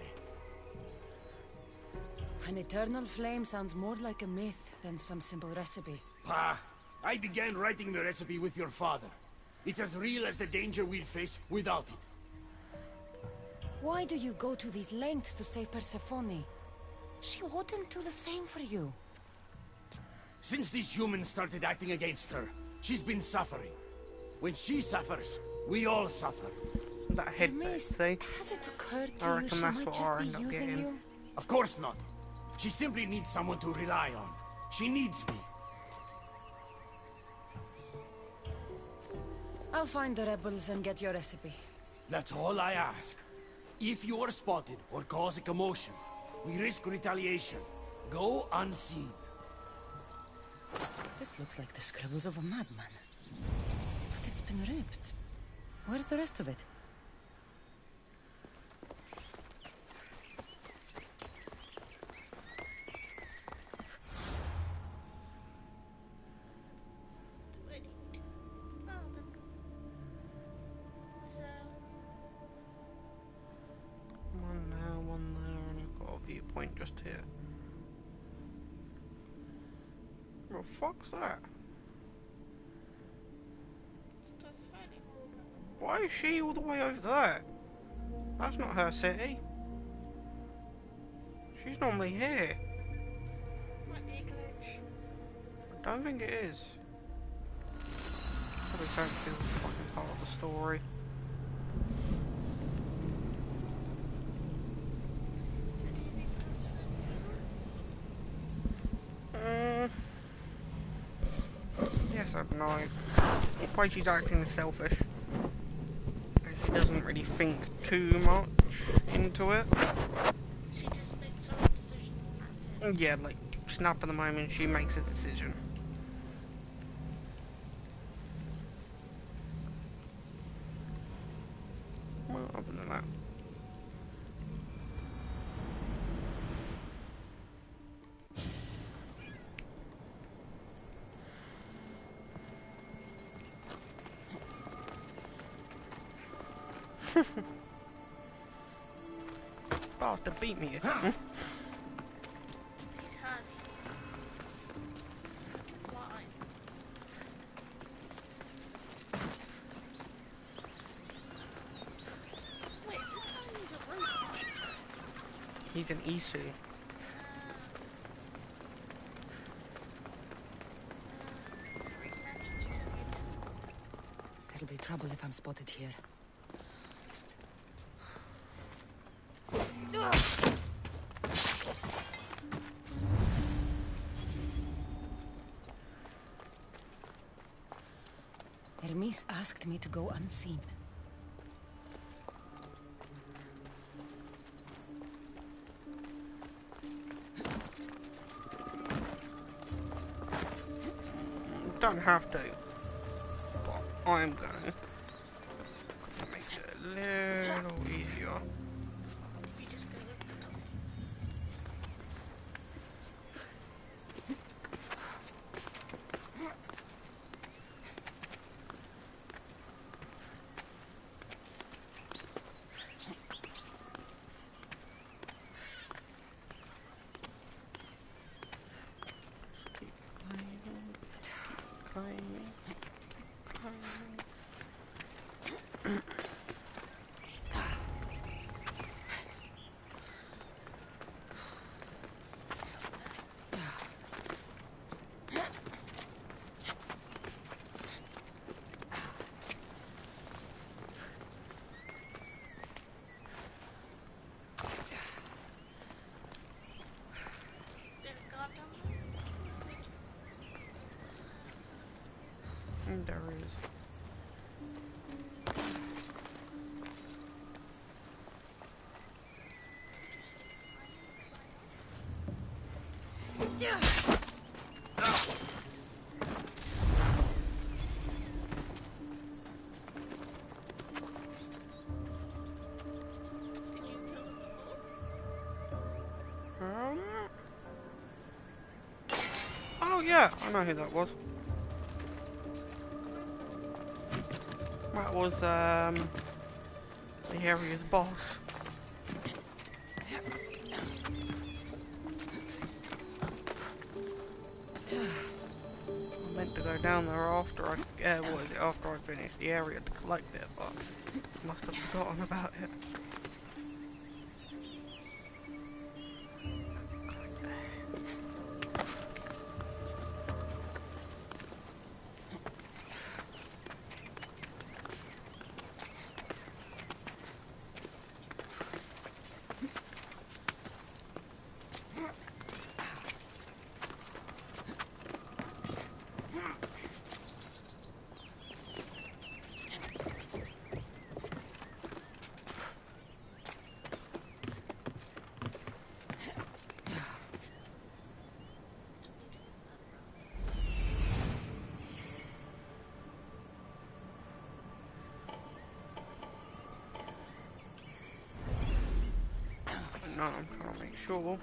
Speaker 1: An eternal flame sounds more like a myth than some simple recipe.
Speaker 4: I began writing the recipe with your father. It's as real as the danger we'd face without it.
Speaker 1: Why do you go to these lengths to save Persephone? She wouldn't do the same for you.
Speaker 4: Since these humans started acting against her, she's been suffering. When she suffers, we all suffer.
Speaker 3: That head
Speaker 1: Hermes,
Speaker 3: see?
Speaker 1: has it occurred
Speaker 3: I
Speaker 1: to you
Speaker 3: reckon
Speaker 1: she
Speaker 3: that's
Speaker 1: might
Speaker 3: what
Speaker 1: just
Speaker 3: I'll
Speaker 1: be
Speaker 3: end up
Speaker 1: using
Speaker 3: getting.
Speaker 1: you?
Speaker 4: Of course not. She simply needs someone to rely on. She needs me.
Speaker 1: I'll find the rebels and get your recipe.
Speaker 4: That's all I ask. If you are spotted or cause a commotion, we risk retaliation. Go unseen.
Speaker 1: This looks like the scribbles of a madman. But it's been ripped. Where's the rest of it?
Speaker 3: One there, and you've got a viewpoint just here. What the fuck's that? Why is she all the way over there? That's not her city. She's normally here.
Speaker 8: Might be a glitch.
Speaker 3: I don't think it is. Probably something to do with the fucking part of the story.
Speaker 8: So do you think that's funny?
Speaker 3: Yes, I know. Why she's acting selfish. And she doesn't really think too much. into it.
Speaker 8: She just makes her own decisions. And that's it.
Speaker 3: Yeah, like, snap at the moment she makes a decision. Well, other than that. Sparta beat me.
Speaker 8: These Hermes. Why? Wait, is this Hermes a robot?
Speaker 3: He's an issue.
Speaker 1: There'll be trouble if I'm spotted here. Hermes asked me to go unseen.
Speaker 3: Don't have to, but I'm going. That makes it a little easier.
Speaker 8: You just go with them.
Speaker 3: Keep climbing.
Speaker 8: Is there a guard down there?
Speaker 3: There is.
Speaker 8: Did you kill them before?
Speaker 3: Oh yeah, I know who that was. That was the area's boss. I meant to go down there after after I finished the area to collect it, but must have forgotten about it. No, I'm trying to make sure.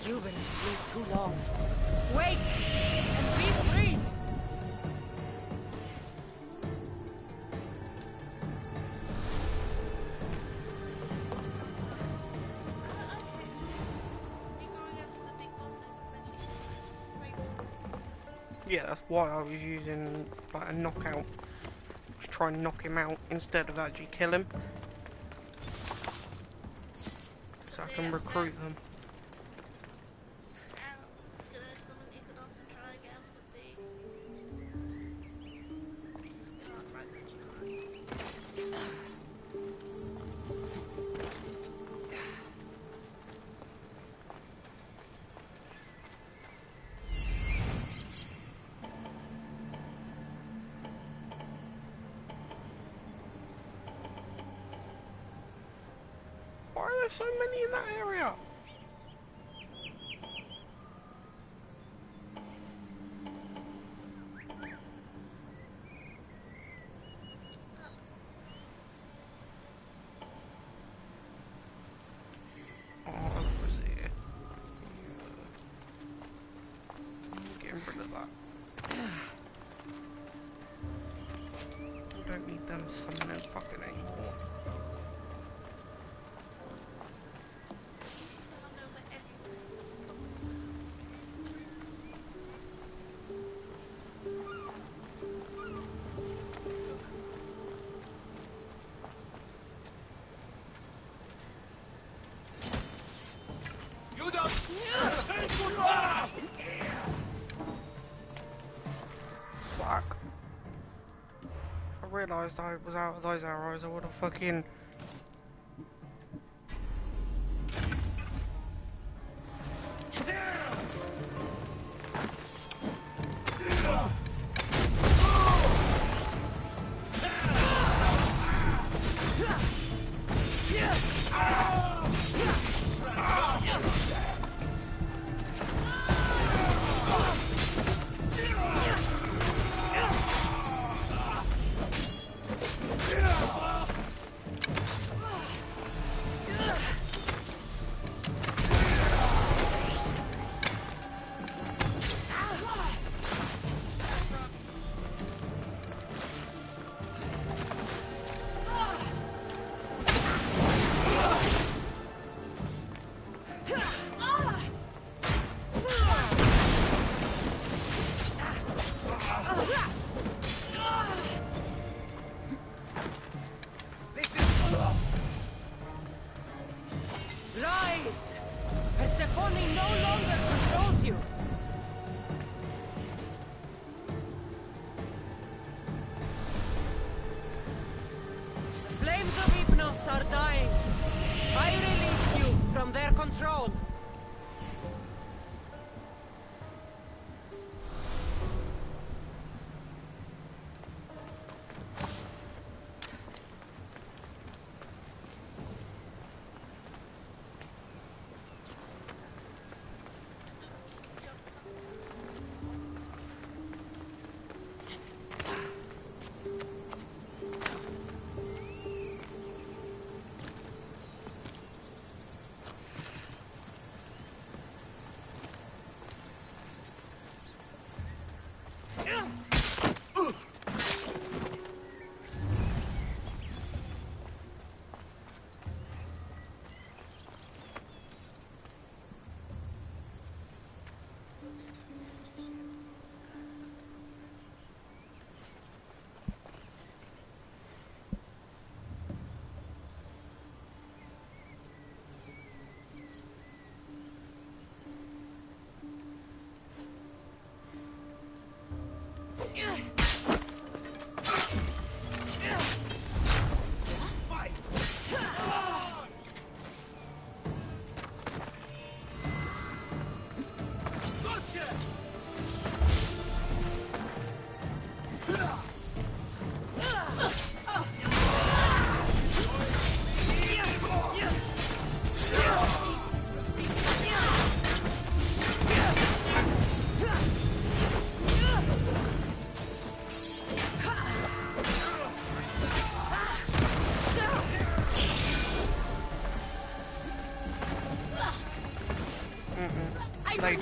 Speaker 1: You've been asleep too long. Wake and be free!
Speaker 3: Yeah, that's why I was using like a knockout. To try and knock him out instead of actually kill him. So I can recruit them. Why are there so many in that area? Oh, what was it? Getting rid of that. I don't need them summoning fucking anymore. Fuck. If I realised I was out of those arrows, I would have fucking...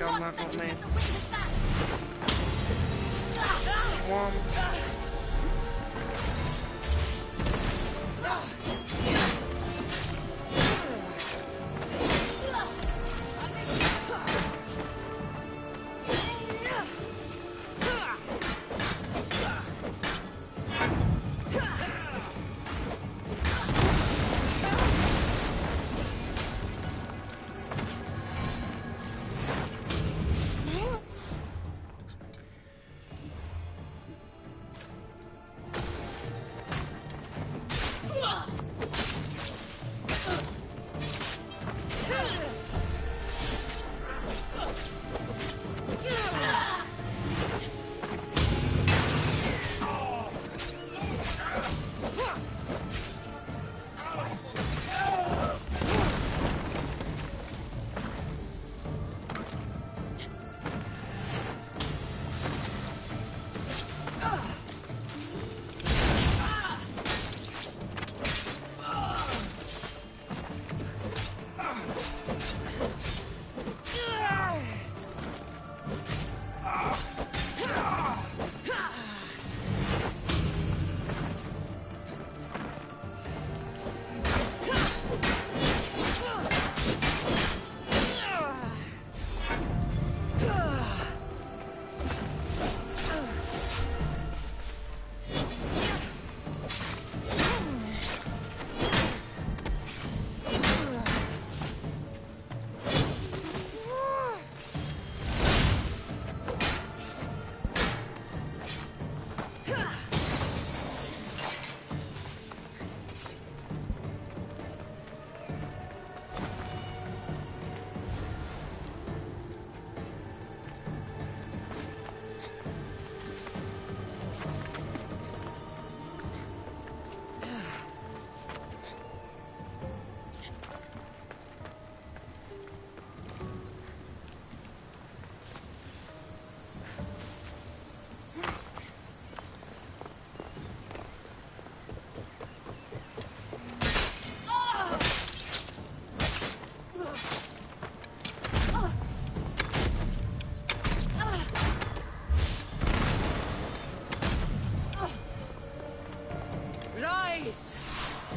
Speaker 3: gun, that, not me. One.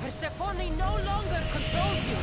Speaker 1: Persephone no longer controls you!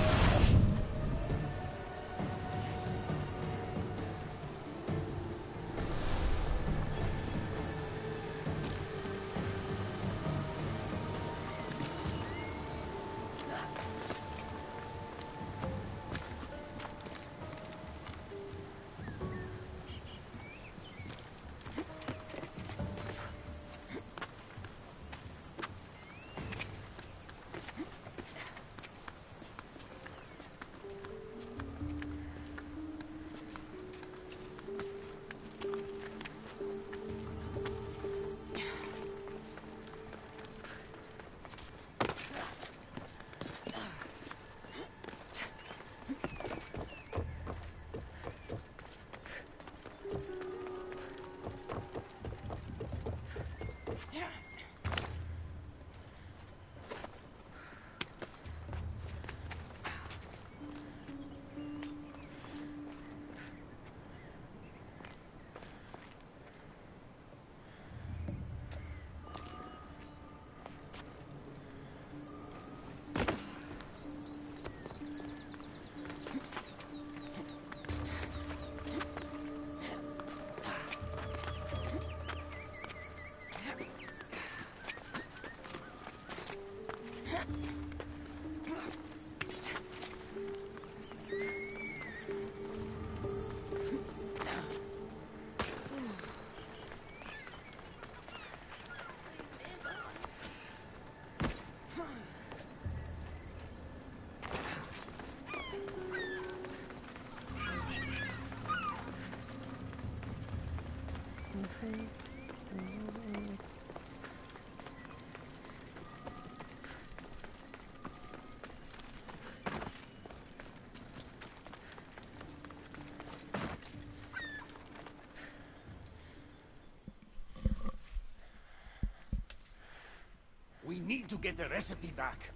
Speaker 4: We need to get the recipe back.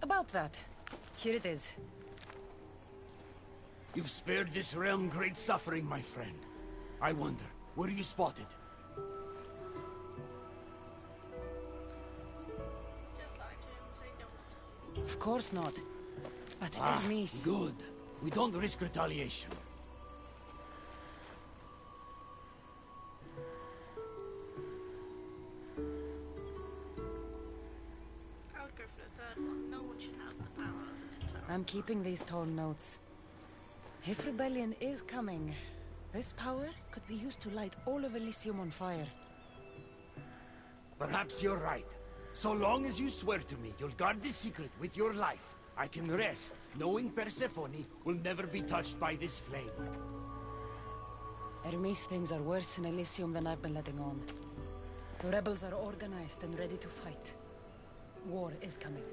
Speaker 1: About that. Here it is.
Speaker 4: You've spared this realm great suffering, my friend. I wonder, were you spotted?
Speaker 8: Just like him, say don't.
Speaker 1: Of course not. But Hermes...
Speaker 4: Good. We don't risk retaliation.
Speaker 8: I would go for the third one. No one should have the power of an entire.
Speaker 1: I'm keeping these torn notes. If rebellion is coming, this power could be used to light all of Elysium on fire.
Speaker 4: Perhaps you're right. So long as you swear to me you'll guard this secret with your life, I can rest, knowing Persephone will never be touched by this flame.
Speaker 1: Hermes, things are worse in Elysium than I've been letting on. The rebels are organized and ready to fight. War is coming.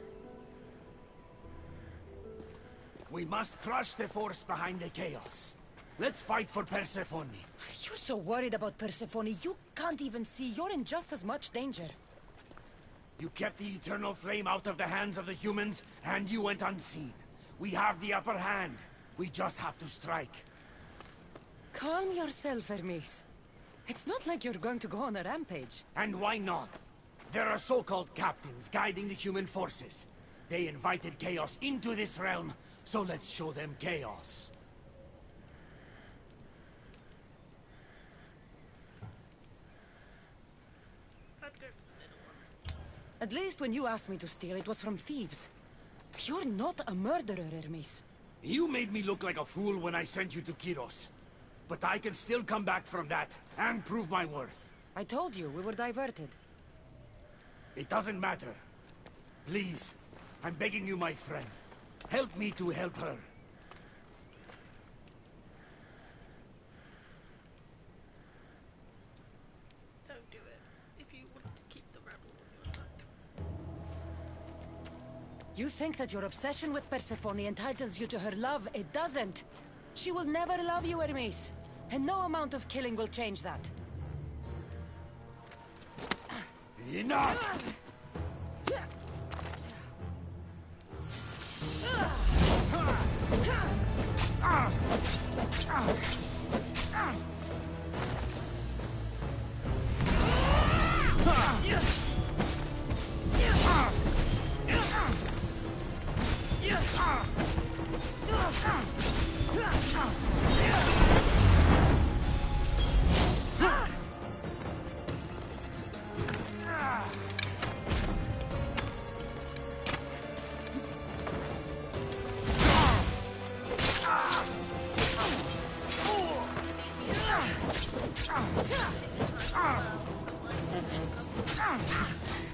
Speaker 4: We must crush the force behind the chaos. Let's fight for Persephone.
Speaker 1: You're so worried about Persephone, you can't even see you're in just as much danger.
Speaker 4: You kept the eternal flame out of the hands of the humans, and you went unseen. We have the upper hand. We just have to strike.
Speaker 1: Calm yourself, Hermes. It's not like you're going to go on a rampage.
Speaker 4: And why not? There are so-called captains guiding the human forces. They invited chaos into this realm, so let's show them chaos.
Speaker 8: I'd go for the middle one.
Speaker 1: At least when you asked me to steal, it was from thieves. You're not a murderer, Hermes.
Speaker 4: You made me look like a fool when I sent you to Kyros. But I can still come back from that, and prove my worth.
Speaker 1: I told you, we were diverted.
Speaker 4: It doesn't matter. Please, I'm begging you, my friend. Help me to help her.
Speaker 8: Don't do it. If you want to keep the rebel on your side.
Speaker 1: You think that your obsession with Persephone entitles you to her love? It doesn't. She will never love you, Hermes. And no amount of killing will change that.
Speaker 4: Enough!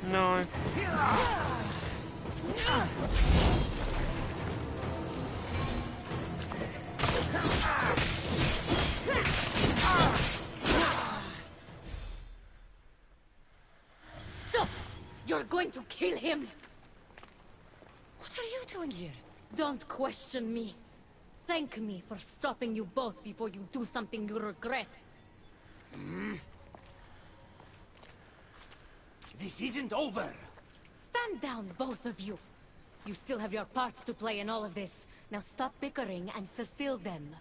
Speaker 3: No.
Speaker 10: Stop! You're going to kill him!
Speaker 1: What are you doing here?
Speaker 10: Don't question me. Thank me for stopping you both before you do something you regret.
Speaker 4: This isn't over!
Speaker 10: Stand down, both of you. You still have your parts to play in all of this. Now stop bickering and fulfill them.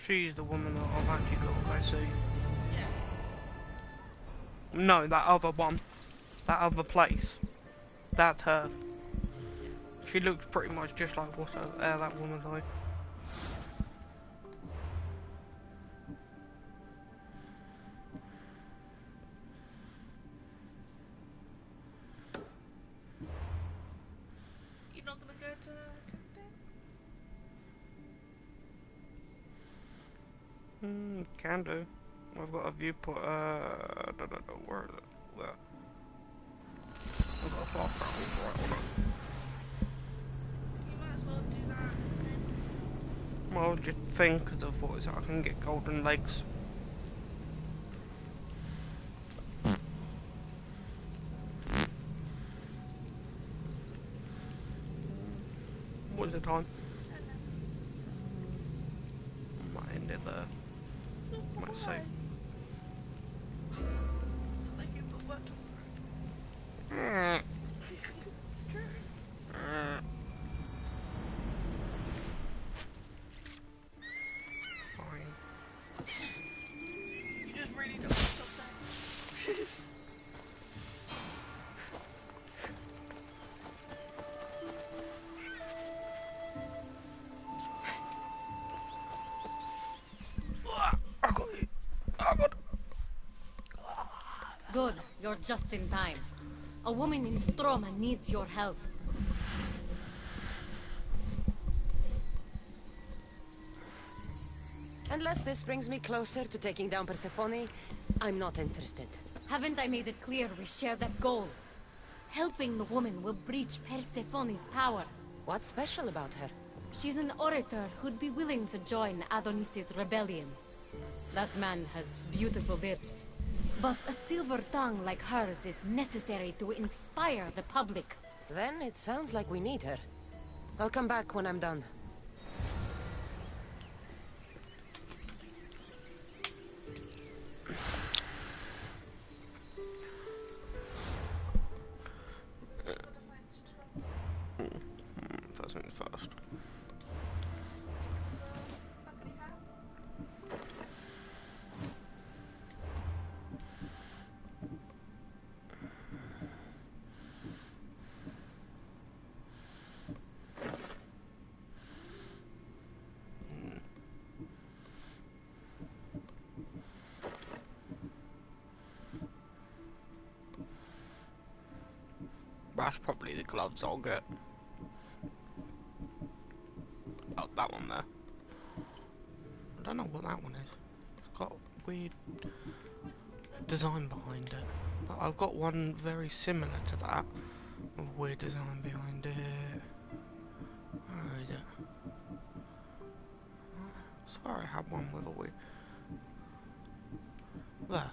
Speaker 3: She's the woman that I've actually got to go see. No, that other one. That other place. That's her. She looks pretty much just like what's that woman though.
Speaker 8: You're not gonna go to Kaitou?
Speaker 3: Can do. I've got a viewpoint. Where is it? There. I've got a far travel right on it.
Speaker 8: You might as well do that.
Speaker 3: Well, just think because I thought I can get golden legs. What is the time? I might end it there. Might save.
Speaker 8: It's like you've got work tomorrow.
Speaker 10: you're just in time. A woman in Stroma needs your help.
Speaker 1: Unless this brings me closer to taking down Persephone, I'm not interested.
Speaker 10: Haven't I made it clear we share that goal? Helping the woman will breach Persephone's power.
Speaker 1: What's special about her?
Speaker 10: She's an orator who'd be willing to join Adonis' rebellion. That man has beautiful lips. But a silver tongue like hers is necessary to inspire the public.
Speaker 1: Then it sounds like we need her. I'll come back when I'm done.
Speaker 3: First things first. That's probably the gloves I'll get. Oh, that one there. I don't know what that one is. It's got a weird design behind it. But I've got one very similar to that. A weird design behind it. Where is it? I swear I had one with a weird... There.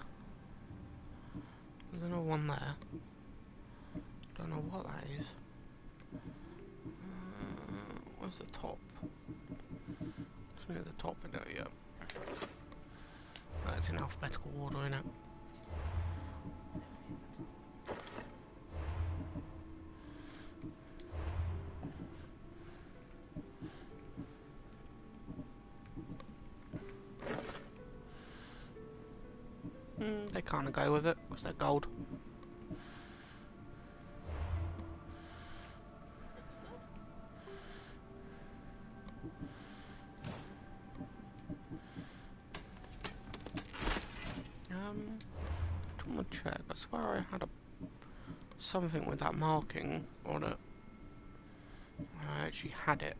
Speaker 3: There's another one there. Don't know what that is. Where's the top? It's near the top, isn't it? Yeah. That's in alphabetical order, isn't it? They kind of go with it. What's that gold? I'm gonna check. I swear I had something with that marking on it. I actually had it.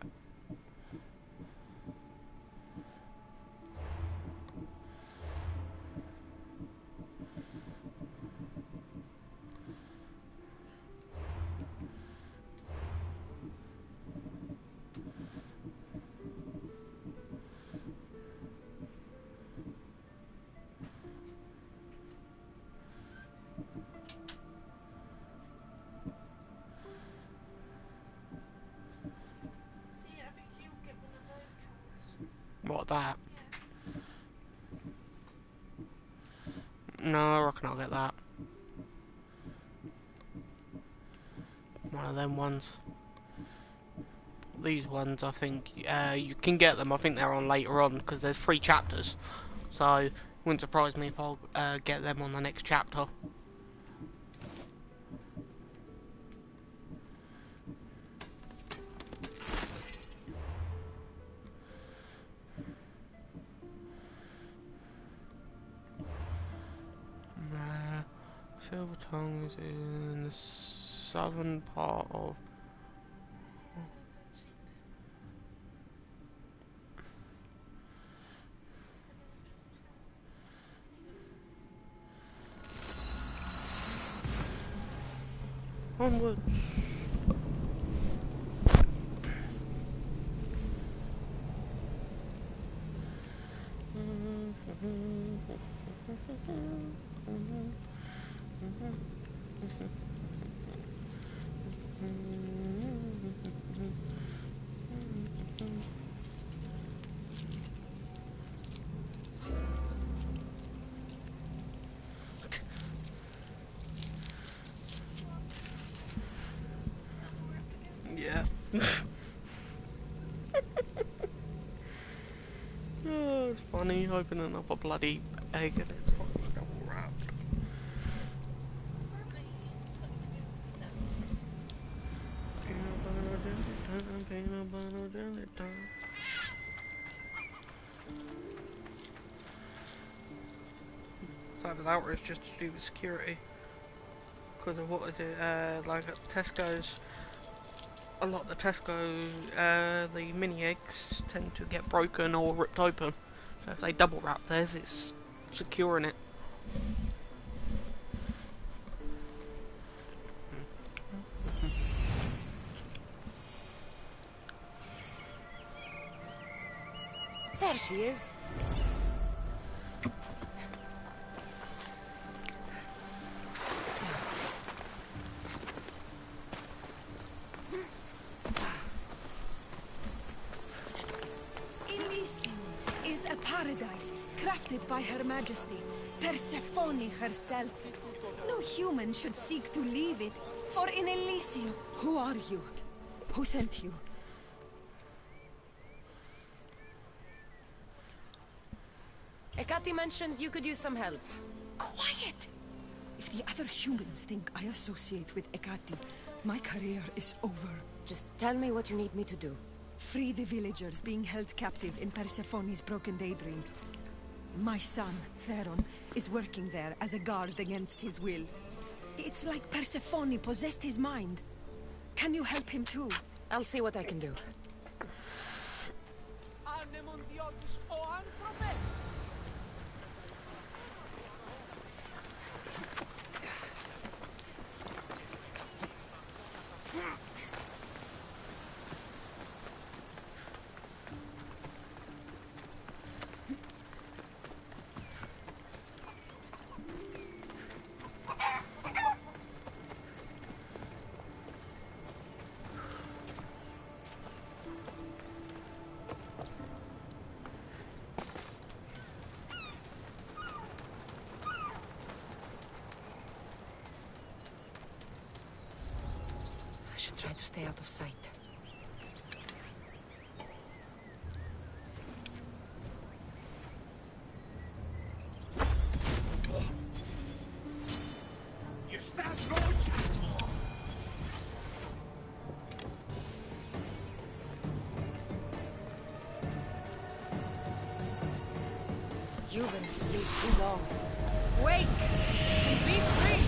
Speaker 3: What, that? No, I reckon I'll get that. One of them ones. These ones, I think, you can get them. I think they're on later on, because there's 3 chapters. So, it wouldn't surprise me if I'll get them on the next chapter. Silver Tongue is in the southern part of... Onwards. Yeah. Oh, it's funny opening up a bloody egg and it's fucking double wrapped. It's either that or it's just to do with security. because of what is it? Like at Tesco's, a lot of the Tesco, the mini eggs tend to get broken or ripped open. So if they double wrap theirs, it's securing it.
Speaker 1: There she is.
Speaker 11: Elysium is a paradise crafted by Her Majesty, Persephone herself. No human should seek to leave it, for in Elysium...
Speaker 1: Who are you? Who sent you? Ekati mentioned you could use some help.
Speaker 11: Quiet! If the other humans think I associate with Ekati, my career is over.
Speaker 1: Just tell me what you need me to do.
Speaker 11: Free the villagers being held captive in Persephone's broken daydream. My son, Theron, is working there as a guard against his will. It's like Persephone possessed his mind. Can you help him too?
Speaker 1: I'll see what I can do. I should try to stay out of sight. You've been asleep too long. Wake and be free!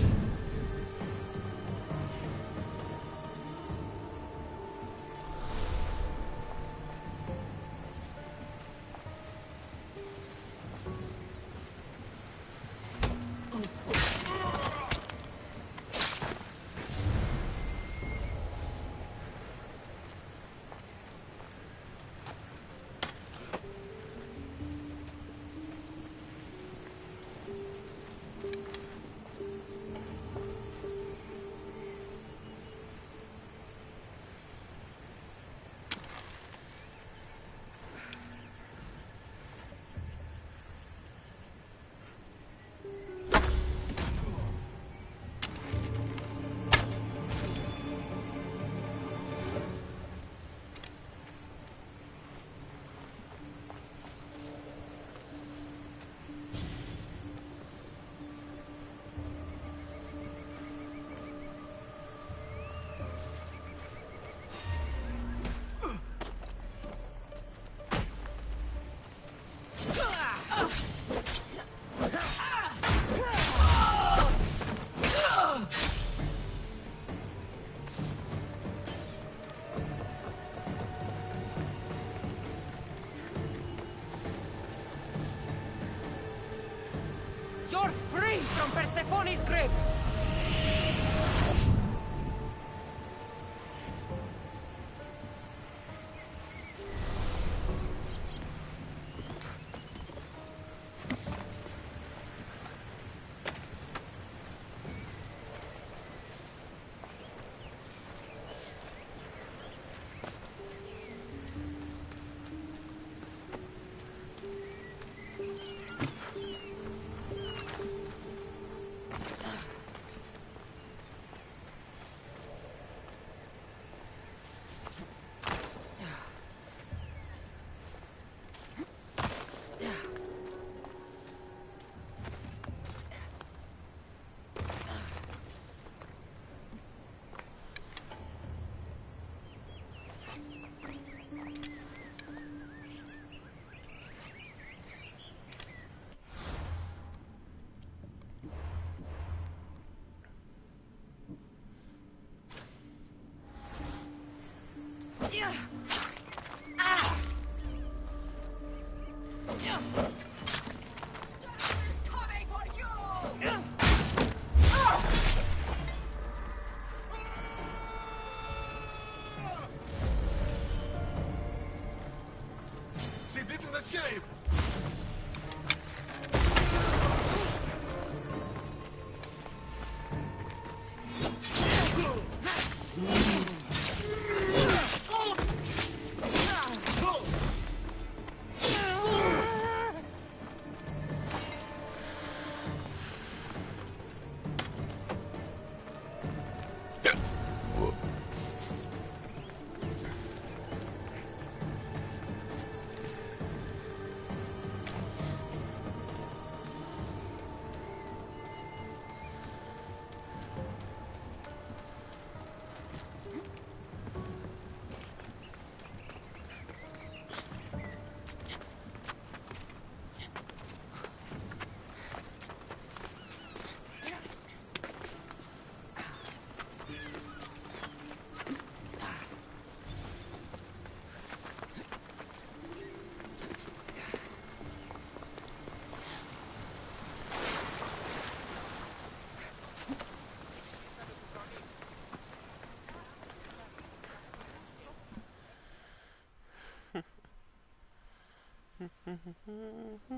Speaker 1: You're free from Persephone's grip!
Speaker 9: She didn't escape!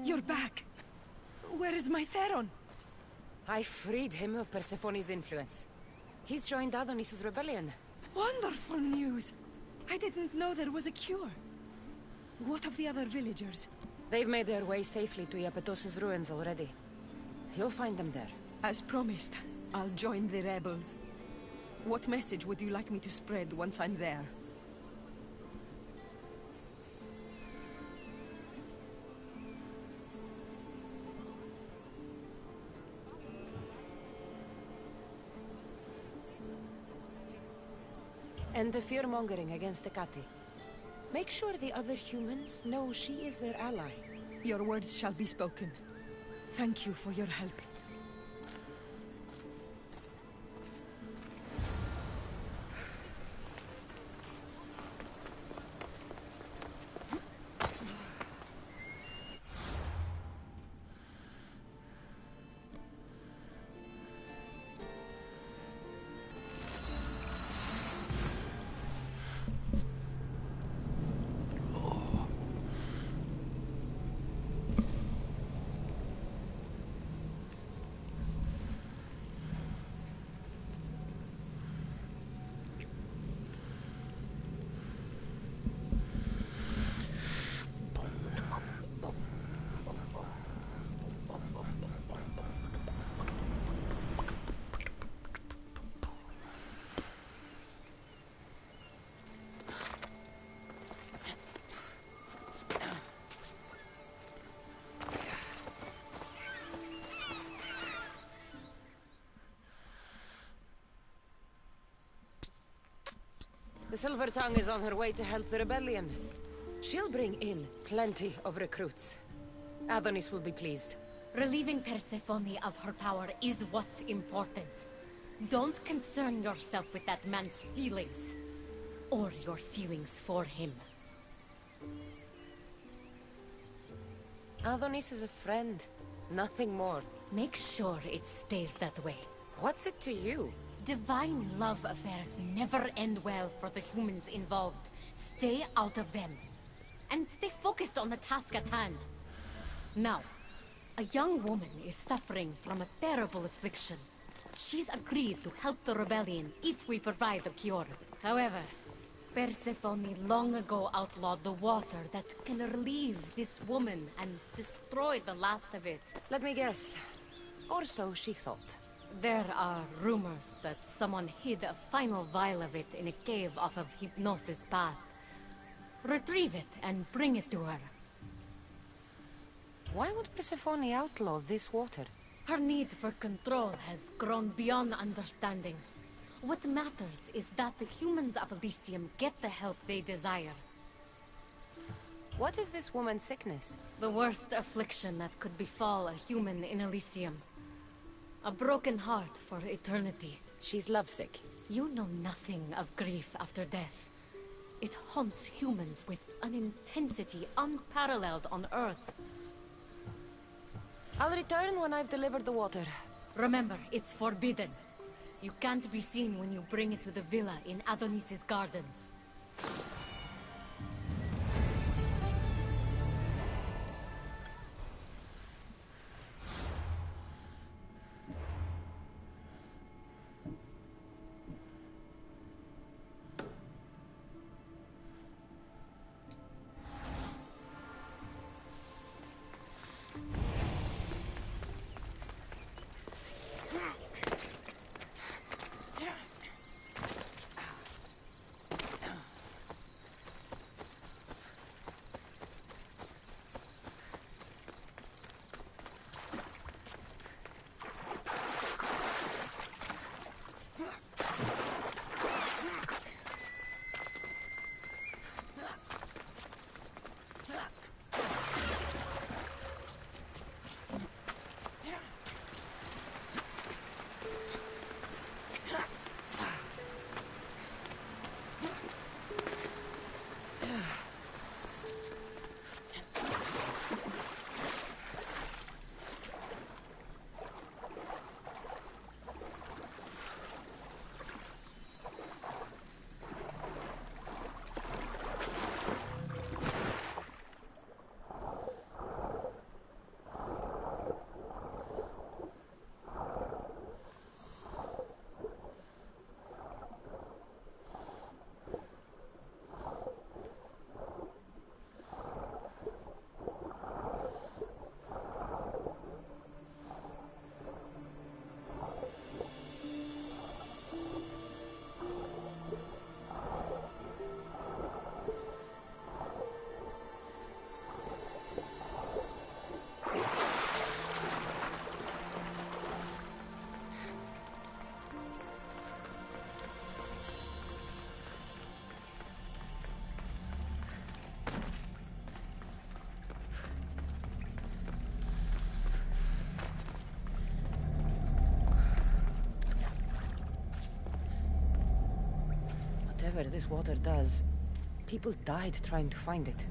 Speaker 11: You're back. Where is my Theron?
Speaker 1: I freed him of Persephone's influence. He's joined Adonis' rebellion.
Speaker 11: Wonderful news. I didn't know there was a cure. What of the other villagers?
Speaker 1: They've made their way safely to Iapetos' ruins already. You'll find them there.
Speaker 11: As promised, I'll join the rebels. What message would you like me to spread once I'm there?
Speaker 1: And the fear-mongering against the Kati. Make sure the other humans know she is their ally.
Speaker 11: Your words shall be spoken. Thank you for your help.
Speaker 1: The Silver Tongue is on her way to help the rebellion. She'll bring in plenty of recruits. Adonis will be pleased.
Speaker 10: Relieving Persephone of her power is what's important. Don't concern yourself with that man's feelings. Or your feelings for him.
Speaker 1: Adonis is a friend, nothing more.
Speaker 10: Make sure it stays that way.
Speaker 1: What's it to you?
Speaker 10: Divine love affairs never end well for the humans involved. Stay out of them. And stay focused on the task at hand. Now, a young woman is suffering from a terrible affliction. She's agreed to help the rebellion if we provide a cure. However, Persephone long ago outlawed the water that can relieve this woman and destroy the last of it.
Speaker 1: Let me guess. Or so she thought.
Speaker 10: There are rumors that someone hid a final vial of it in a cave off of Hypnosis Path. Retrieve it and bring it to her.
Speaker 1: Why would Persephone outlaw this water?
Speaker 10: Her need for control has grown beyond understanding. What matters is that the humans of Elysium get the help they desire.
Speaker 1: What is this woman's sickness?
Speaker 10: The worst affliction that could befall a human in Elysium. A broken heart for eternity.
Speaker 1: She's lovesick.
Speaker 10: You know nothing of grief after death. It haunts humans with an intensity unparalleled on Earth.
Speaker 1: I'll return when I've delivered the water.
Speaker 10: Remember, it's forbidden. You can't be seen when you bring it to the villa in Adonis's gardens.
Speaker 1: Whatever this water does, people died trying to find it.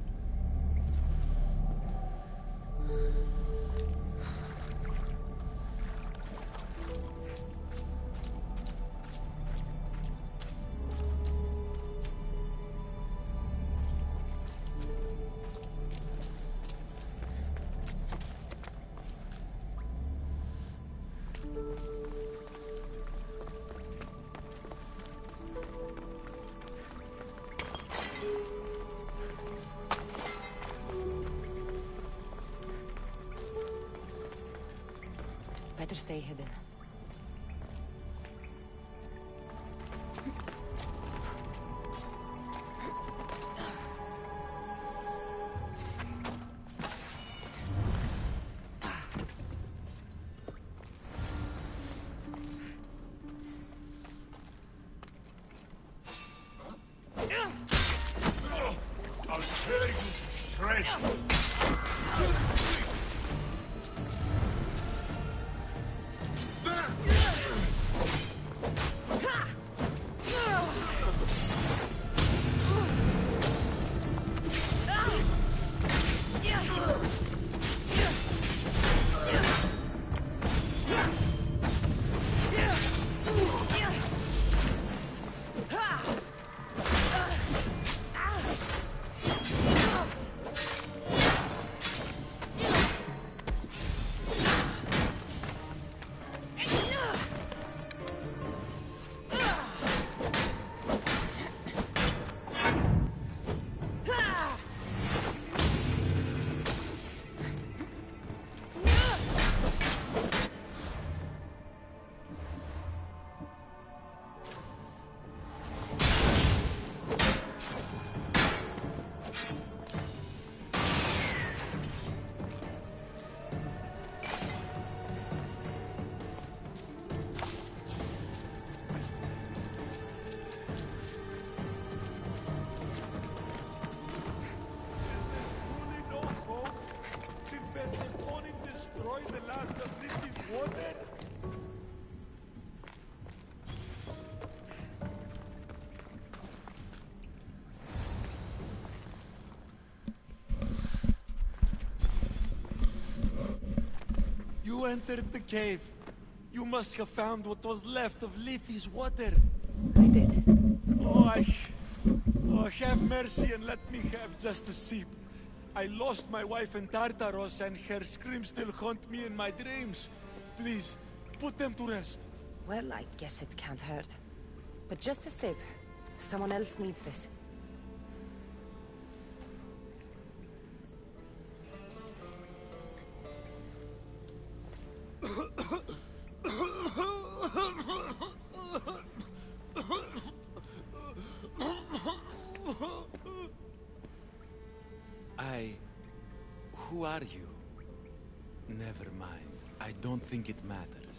Speaker 1: Better stay hidden.
Speaker 9: I'll tear you to shreds!
Speaker 12: You entered the cave. You must have found what was left of Lethi's water.
Speaker 1: I did.
Speaker 12: Oh, have mercy and let me have just a sip. I lost my wife in Tartaros and her screams still haunt me in my dreams. Please, put them to rest.
Speaker 1: Well, I guess it can't hurt. But just a sip. Someone else needs this.
Speaker 12: Who are you? Never mind. I don't think it matters.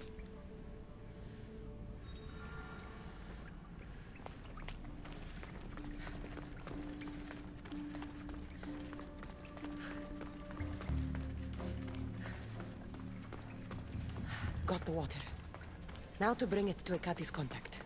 Speaker 1: Got the water. Now to bring it to Ekati's contact.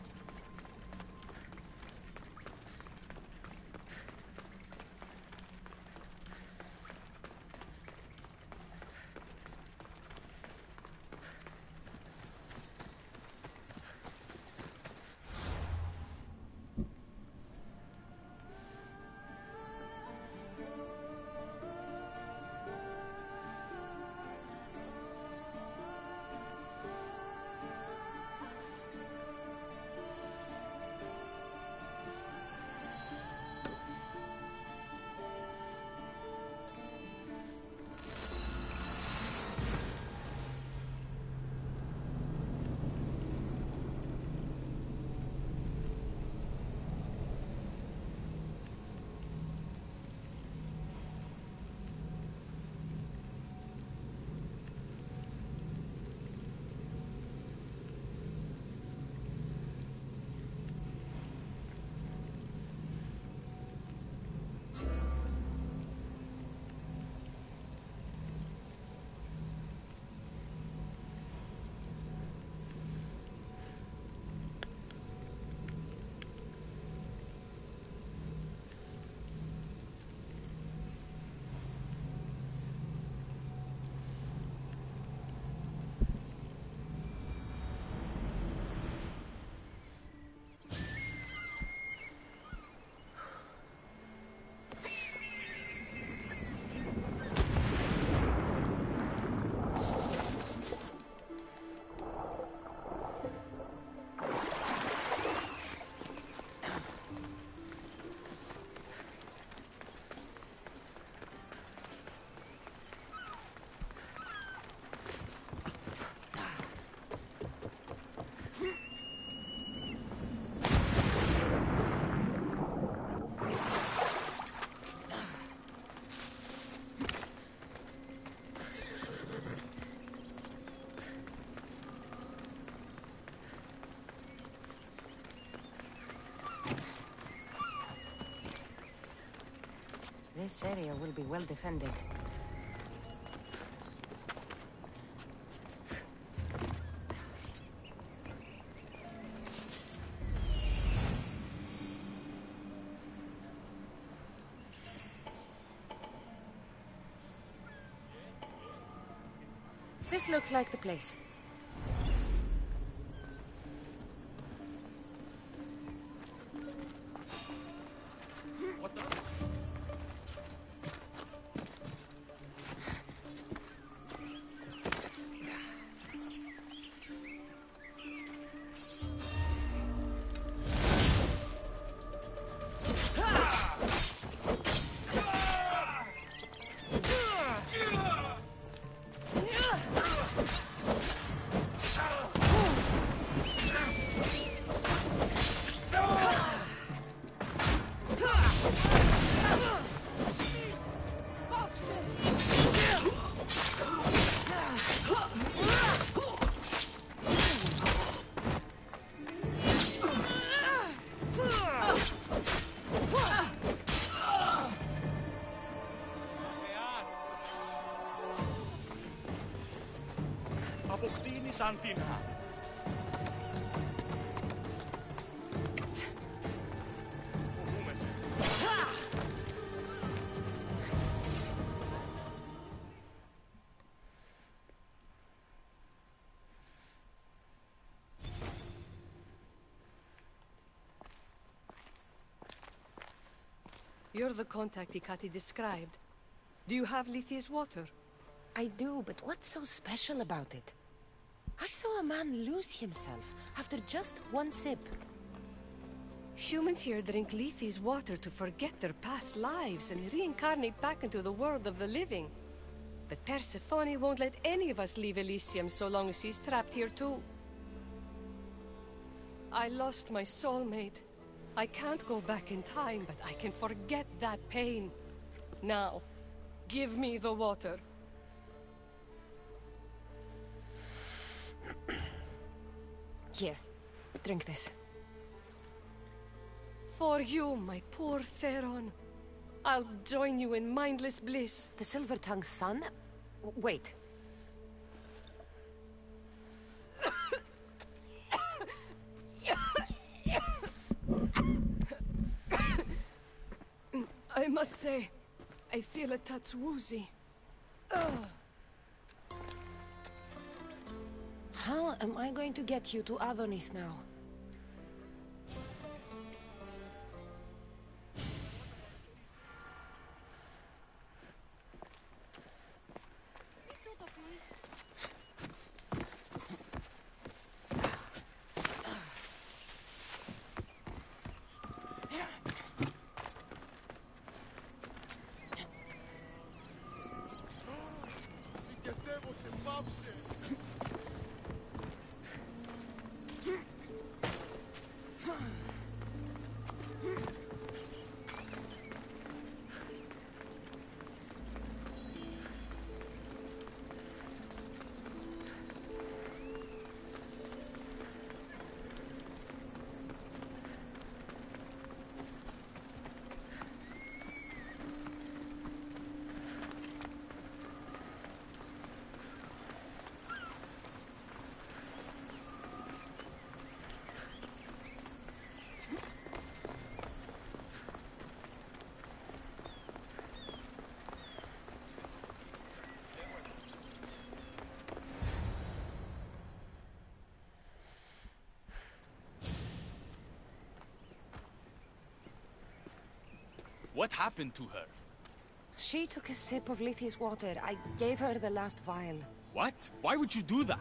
Speaker 1: This area will be well defended. This looks like the place.
Speaker 6: Santina.
Speaker 11: You're the contact Ikati described. Do you have Lithi's water?
Speaker 1: I do, but what's so special about it? I saw a man lose himself after just one sip.
Speaker 11: Humans here drink Lithi's water to forget their past lives and reincarnate back into the world of the living. But Persephone won't let any of us leave Elysium so long as she's trapped here too. I lost my soulmate. I can't go back in time, but I can forget that pain. Now, give me the water.
Speaker 1: Here, drink this.
Speaker 11: For you, my poor Theron. I'll join you in mindless bliss.
Speaker 1: The Silver-Tongue's son? Wait.
Speaker 11: I must say, I feel a touch woozy. Ugh.
Speaker 1: How am I going to get you to Adonis now?
Speaker 6: What happened to her?
Speaker 1: She took a sip of Lithi's water. I gave her the last vial.
Speaker 6: What? Why would you do that?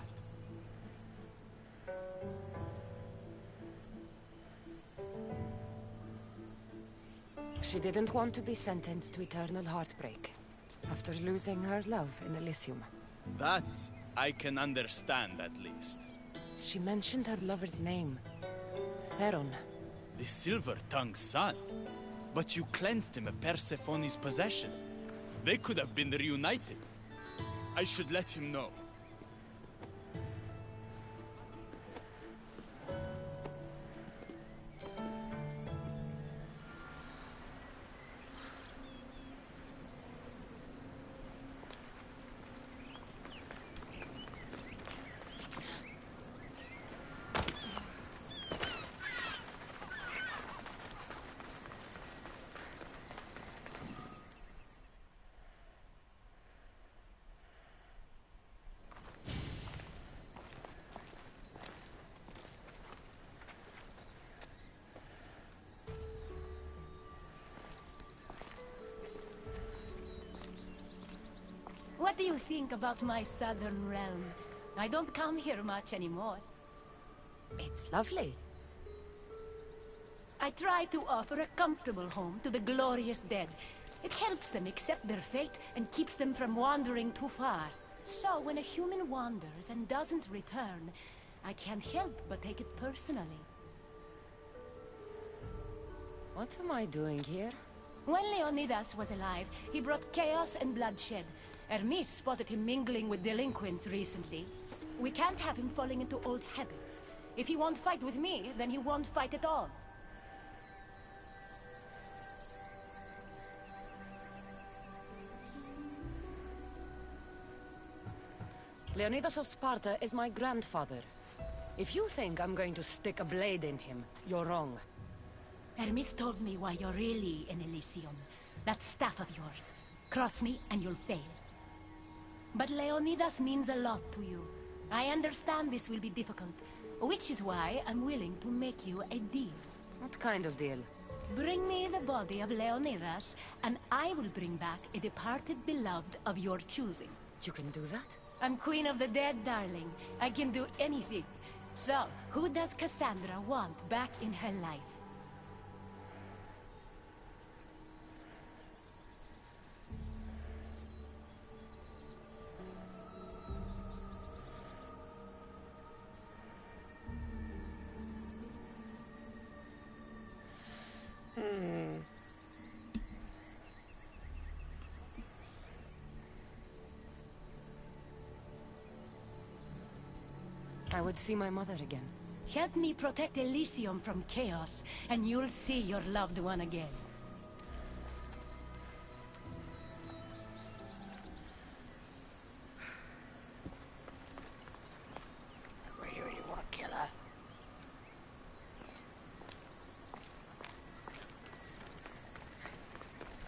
Speaker 1: She didn't want to be sentenced to eternal heartbreak after losing her love in Elysium.
Speaker 6: That I can understand, at least.
Speaker 1: She mentioned her lover's name. Theron.
Speaker 6: The Silver-Tongue's son. But you cleansed him of Persephone's possession. They could have been reunited. I should let him know.
Speaker 13: What do you think about my southern realm? I don't come here much anymore.
Speaker 1: It's lovely.
Speaker 13: I try to offer a comfortable home to the glorious dead. It helps them accept their fate and keeps them from wandering too far. So when a human wanders and doesn't return, I can't help but take it personally.
Speaker 1: What am I doing here?
Speaker 13: When Leonidas was alive, he brought chaos and bloodshed. Hermes spotted him mingling with delinquents recently. We can't have him falling into old habits. If he won't fight with me, then he won't fight at all.
Speaker 1: Leonidas of Sparta is my grandfather. If you think I'm going to stick a blade in him, you're wrong.
Speaker 13: Hermes told me why you're really in Elysium. That staff of yours. Cross me and you'll fail. But Leonidas means a lot to you. I understand this will be difficult, which is why I'm willing to make you a deal.
Speaker 1: What kind of deal?
Speaker 13: Bring me the body of Leonidas, and I will bring back a departed beloved of your choosing.
Speaker 1: You can do that?
Speaker 13: I'm queen of the dead, darling. I can do anything. So, who does Kassandra want back in her life?
Speaker 1: I would see my mother again.
Speaker 13: Help me protect Elysium from chaos, and you'll see your loved one again.
Speaker 3: You really want to kill her?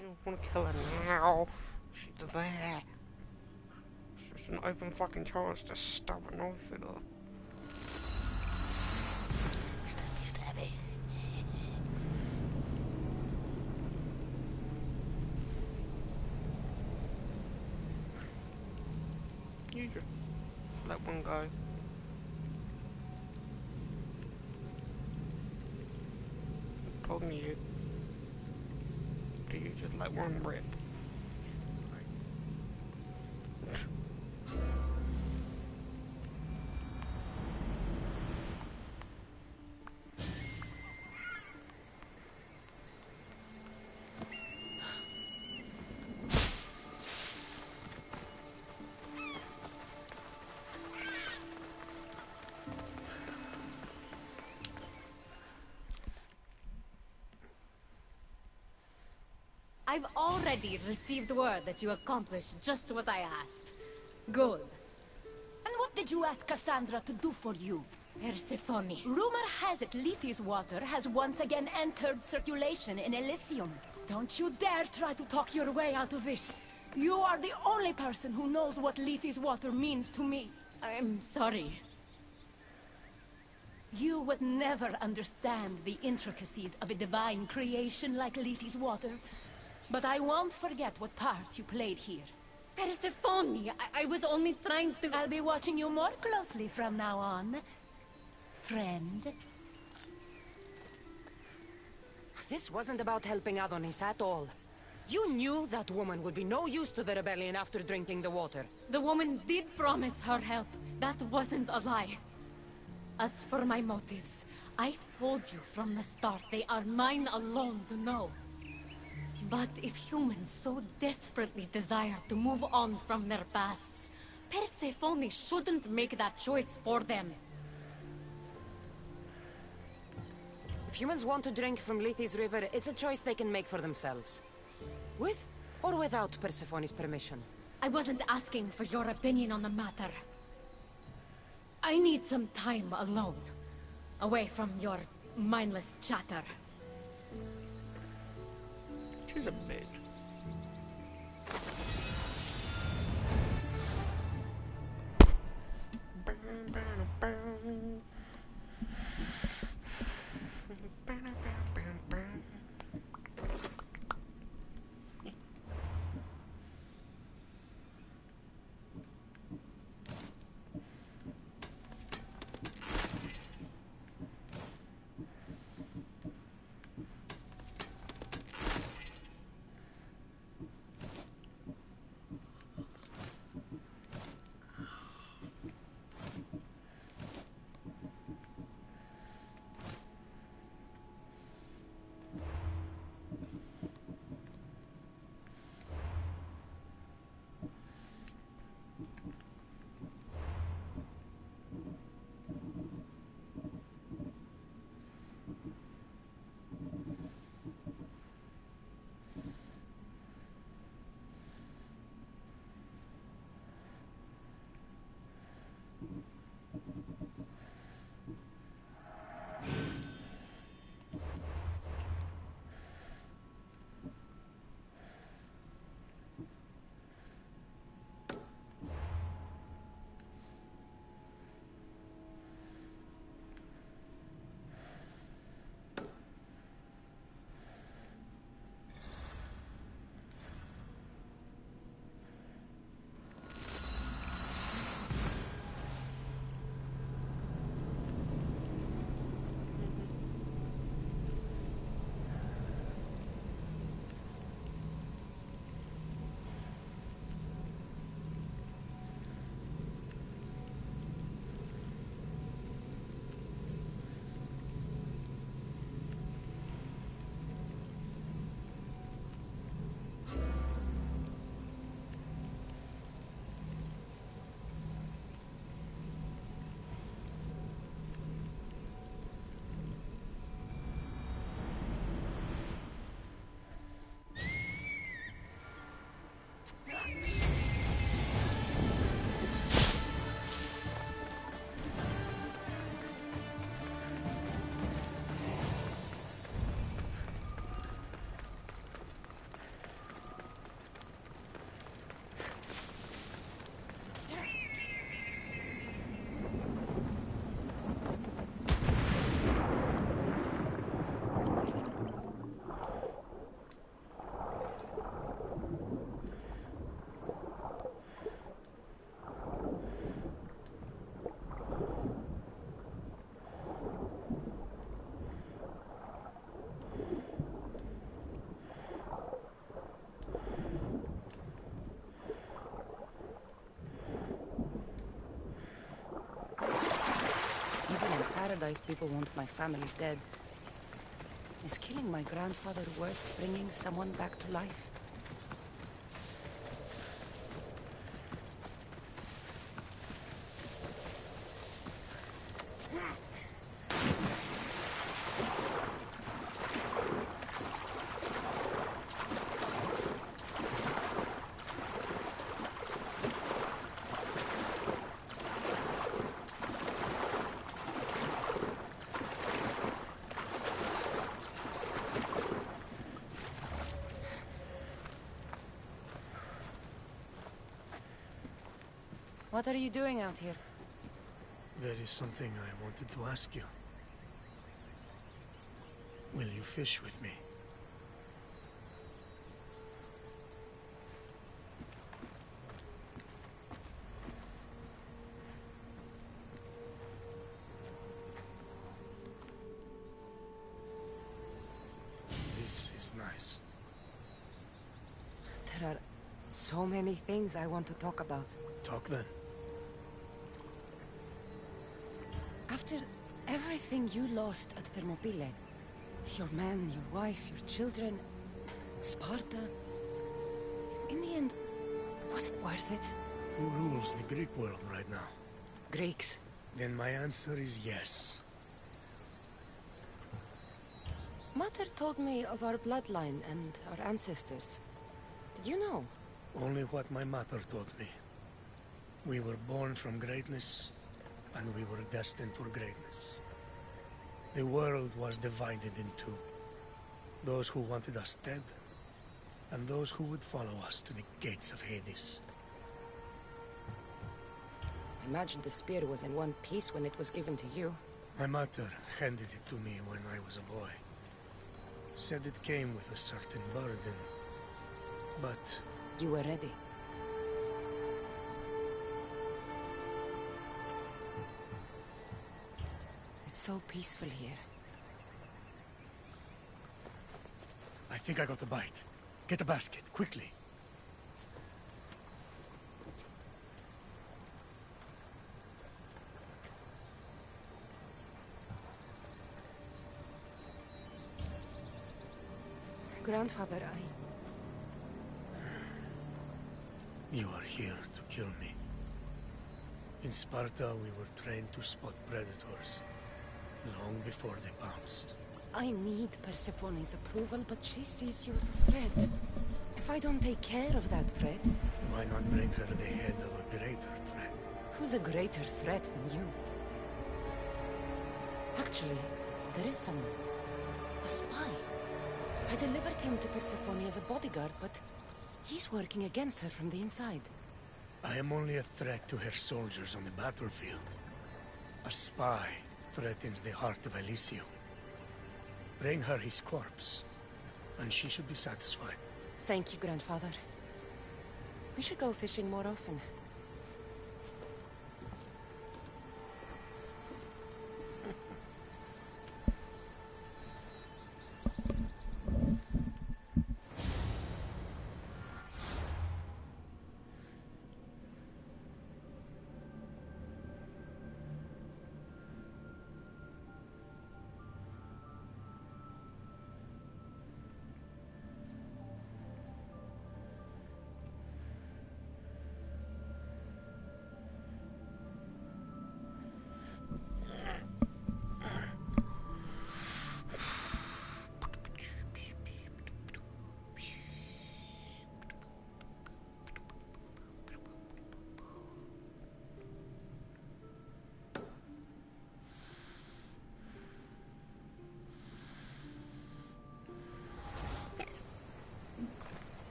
Speaker 3: You don't want to kill her now. She's there. It's just an open fucking chance to stab a knife in her. Stabby. You just let one go. Talking to you. Do you just let one rip?
Speaker 10: I've already received word that you accomplished just what I asked. Good.
Speaker 13: And what did you ask Kassandra to do for you?
Speaker 10: Persephone.
Speaker 13: Rumor has it Lethes water has once again entered circulation in Elysium. Don't you dare try to talk your way out of this. You are the only person who knows what Lethes water means to me.
Speaker 10: I'm sorry.
Speaker 13: You would never understand the intricacies of a divine creation like Lethes water. But I won't forget what part you played here.
Speaker 10: Persephone, I was only trying to...
Speaker 13: I'll be watching you more closely from now on, friend.
Speaker 1: This wasn't about helping Adonis at all. You knew that woman would be no use to the rebellion after drinking the water.
Speaker 10: The woman did promise her help. That wasn't a lie. As for my motives, I've told you from the start they are mine alone to know. But if humans so desperately desire to move on from their pasts, Persephone shouldn't make that choice for them.
Speaker 1: If humans want to drink from Lethes River, it's a choice they can make for themselves. With or without Persephone's permission.
Speaker 10: I wasn't asking for your opinion on the matter. I need some time alone, away from your mindless chatter.
Speaker 3: She's a bitch.
Speaker 1: realize people want my family dead. Is killing my grandfather worth bringing someone back to life? What are you doing out here?
Speaker 7: There is something I wanted to ask you. Will you fish with me? This is nice.
Speaker 1: There are so many things I want to talk about.
Speaker 7: Talk then.
Speaker 1: After everything you lost at Thermopylae, your men, your wife, your children, Sparta, in the end, was it worth it?
Speaker 7: Who rules the Greek world right now?
Speaker 1: Greeks.
Speaker 7: Then my answer is yes.
Speaker 1: Mater told me of our bloodline and our ancestors. Did you know?
Speaker 7: Only what my mother told me. We were born from greatness, and we were destined for greatness. The world was divided in two. Those who wanted us dead, and those who would follow us to the gates of Hades.
Speaker 1: I imagine the spear was in one piece when it was given to you.
Speaker 7: My mother handed it to me when I was a boy. Said it came with a certain burden, but...
Speaker 1: You were ready. It's so peaceful here.
Speaker 7: I think I got the bite. Get a basket, quickly.
Speaker 1: Grandfather,
Speaker 7: You are here to kill me. In Sparta, we were trained to spot predators, long before they pounced.
Speaker 1: I need Persephone's approval, but she sees you as a threat. If I don't take care of that threat...
Speaker 7: Why not bring her the head of a greater threat?
Speaker 1: Who's a greater threat than you? Actually, there is someone. A spy. I delivered him to Persephone as a bodyguard, but he's working against her from the inside.
Speaker 7: I am only a threat to her soldiers on the battlefield. A spy threatens the heart of Elysium. Bring her his corpse, and she should be satisfied.
Speaker 1: Thank you, Grandfather. We should go fishing more often.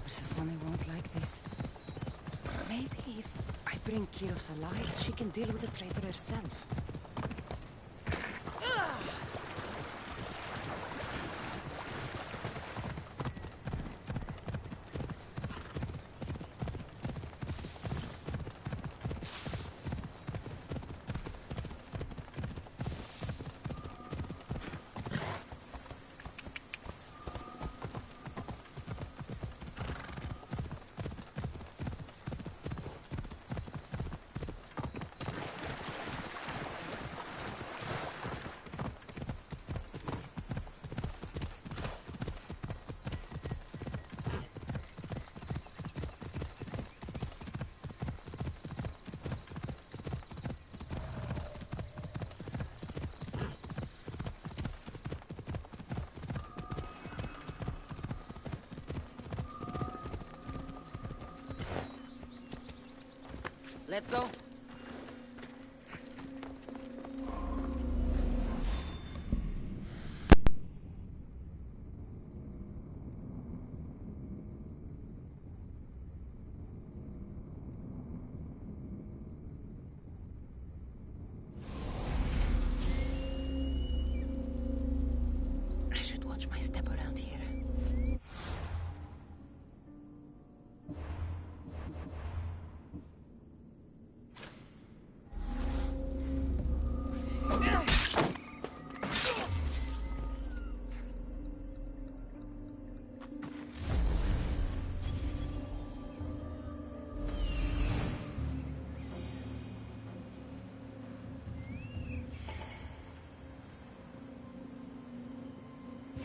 Speaker 1: Persephone won't like this. Maybe if I bring Kyros alive, she can deal with the traitor herself. Let's go. I should watch my step around here.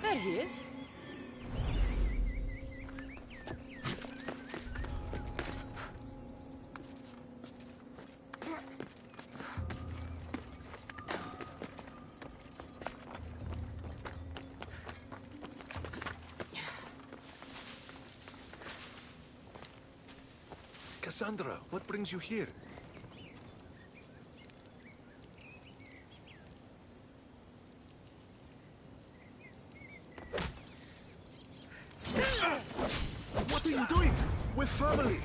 Speaker 1: There he is.
Speaker 9: Kassandra, what brings you here? What are you doing? We're family!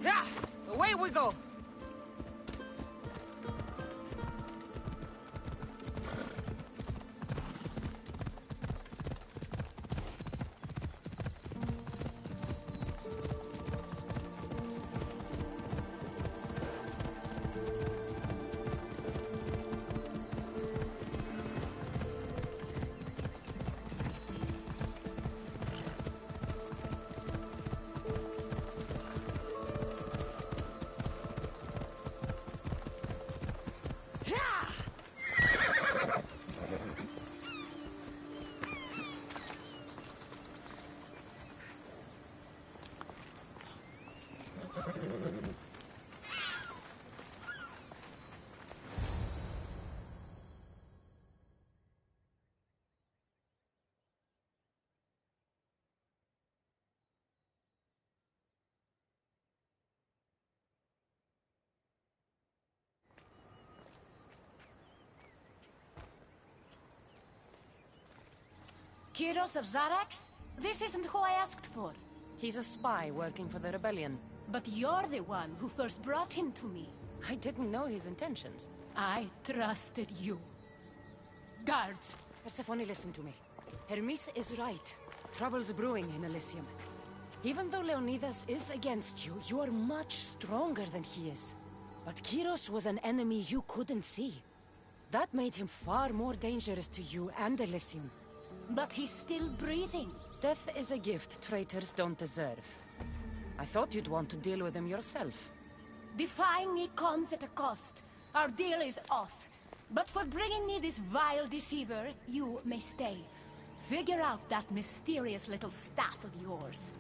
Speaker 1: Yeah, away we go.
Speaker 13: Kyros of Zarax? This isn't who I asked for.
Speaker 1: He's a spy working for the rebellion.
Speaker 13: But you're the one who first brought him to me.
Speaker 1: I didn't know his intentions.
Speaker 13: I trusted you. Guards!
Speaker 1: Persephone, listen to me. Hermes is right. Trouble's brewing in Elysium. Even though Leonidas is against you, you are much stronger than he is. But Kyros was an enemy you couldn't see. That made him far more dangerous to you and Elysium.
Speaker 13: But he's still breathing.
Speaker 1: Death is a gift traitors don't deserve. I thought you'd want to deal with him yourself.
Speaker 13: Defying me comes at a cost. Our deal is off. But for bringing me this vile deceiver, you may stay. Figure out that mysterious little staff of yours.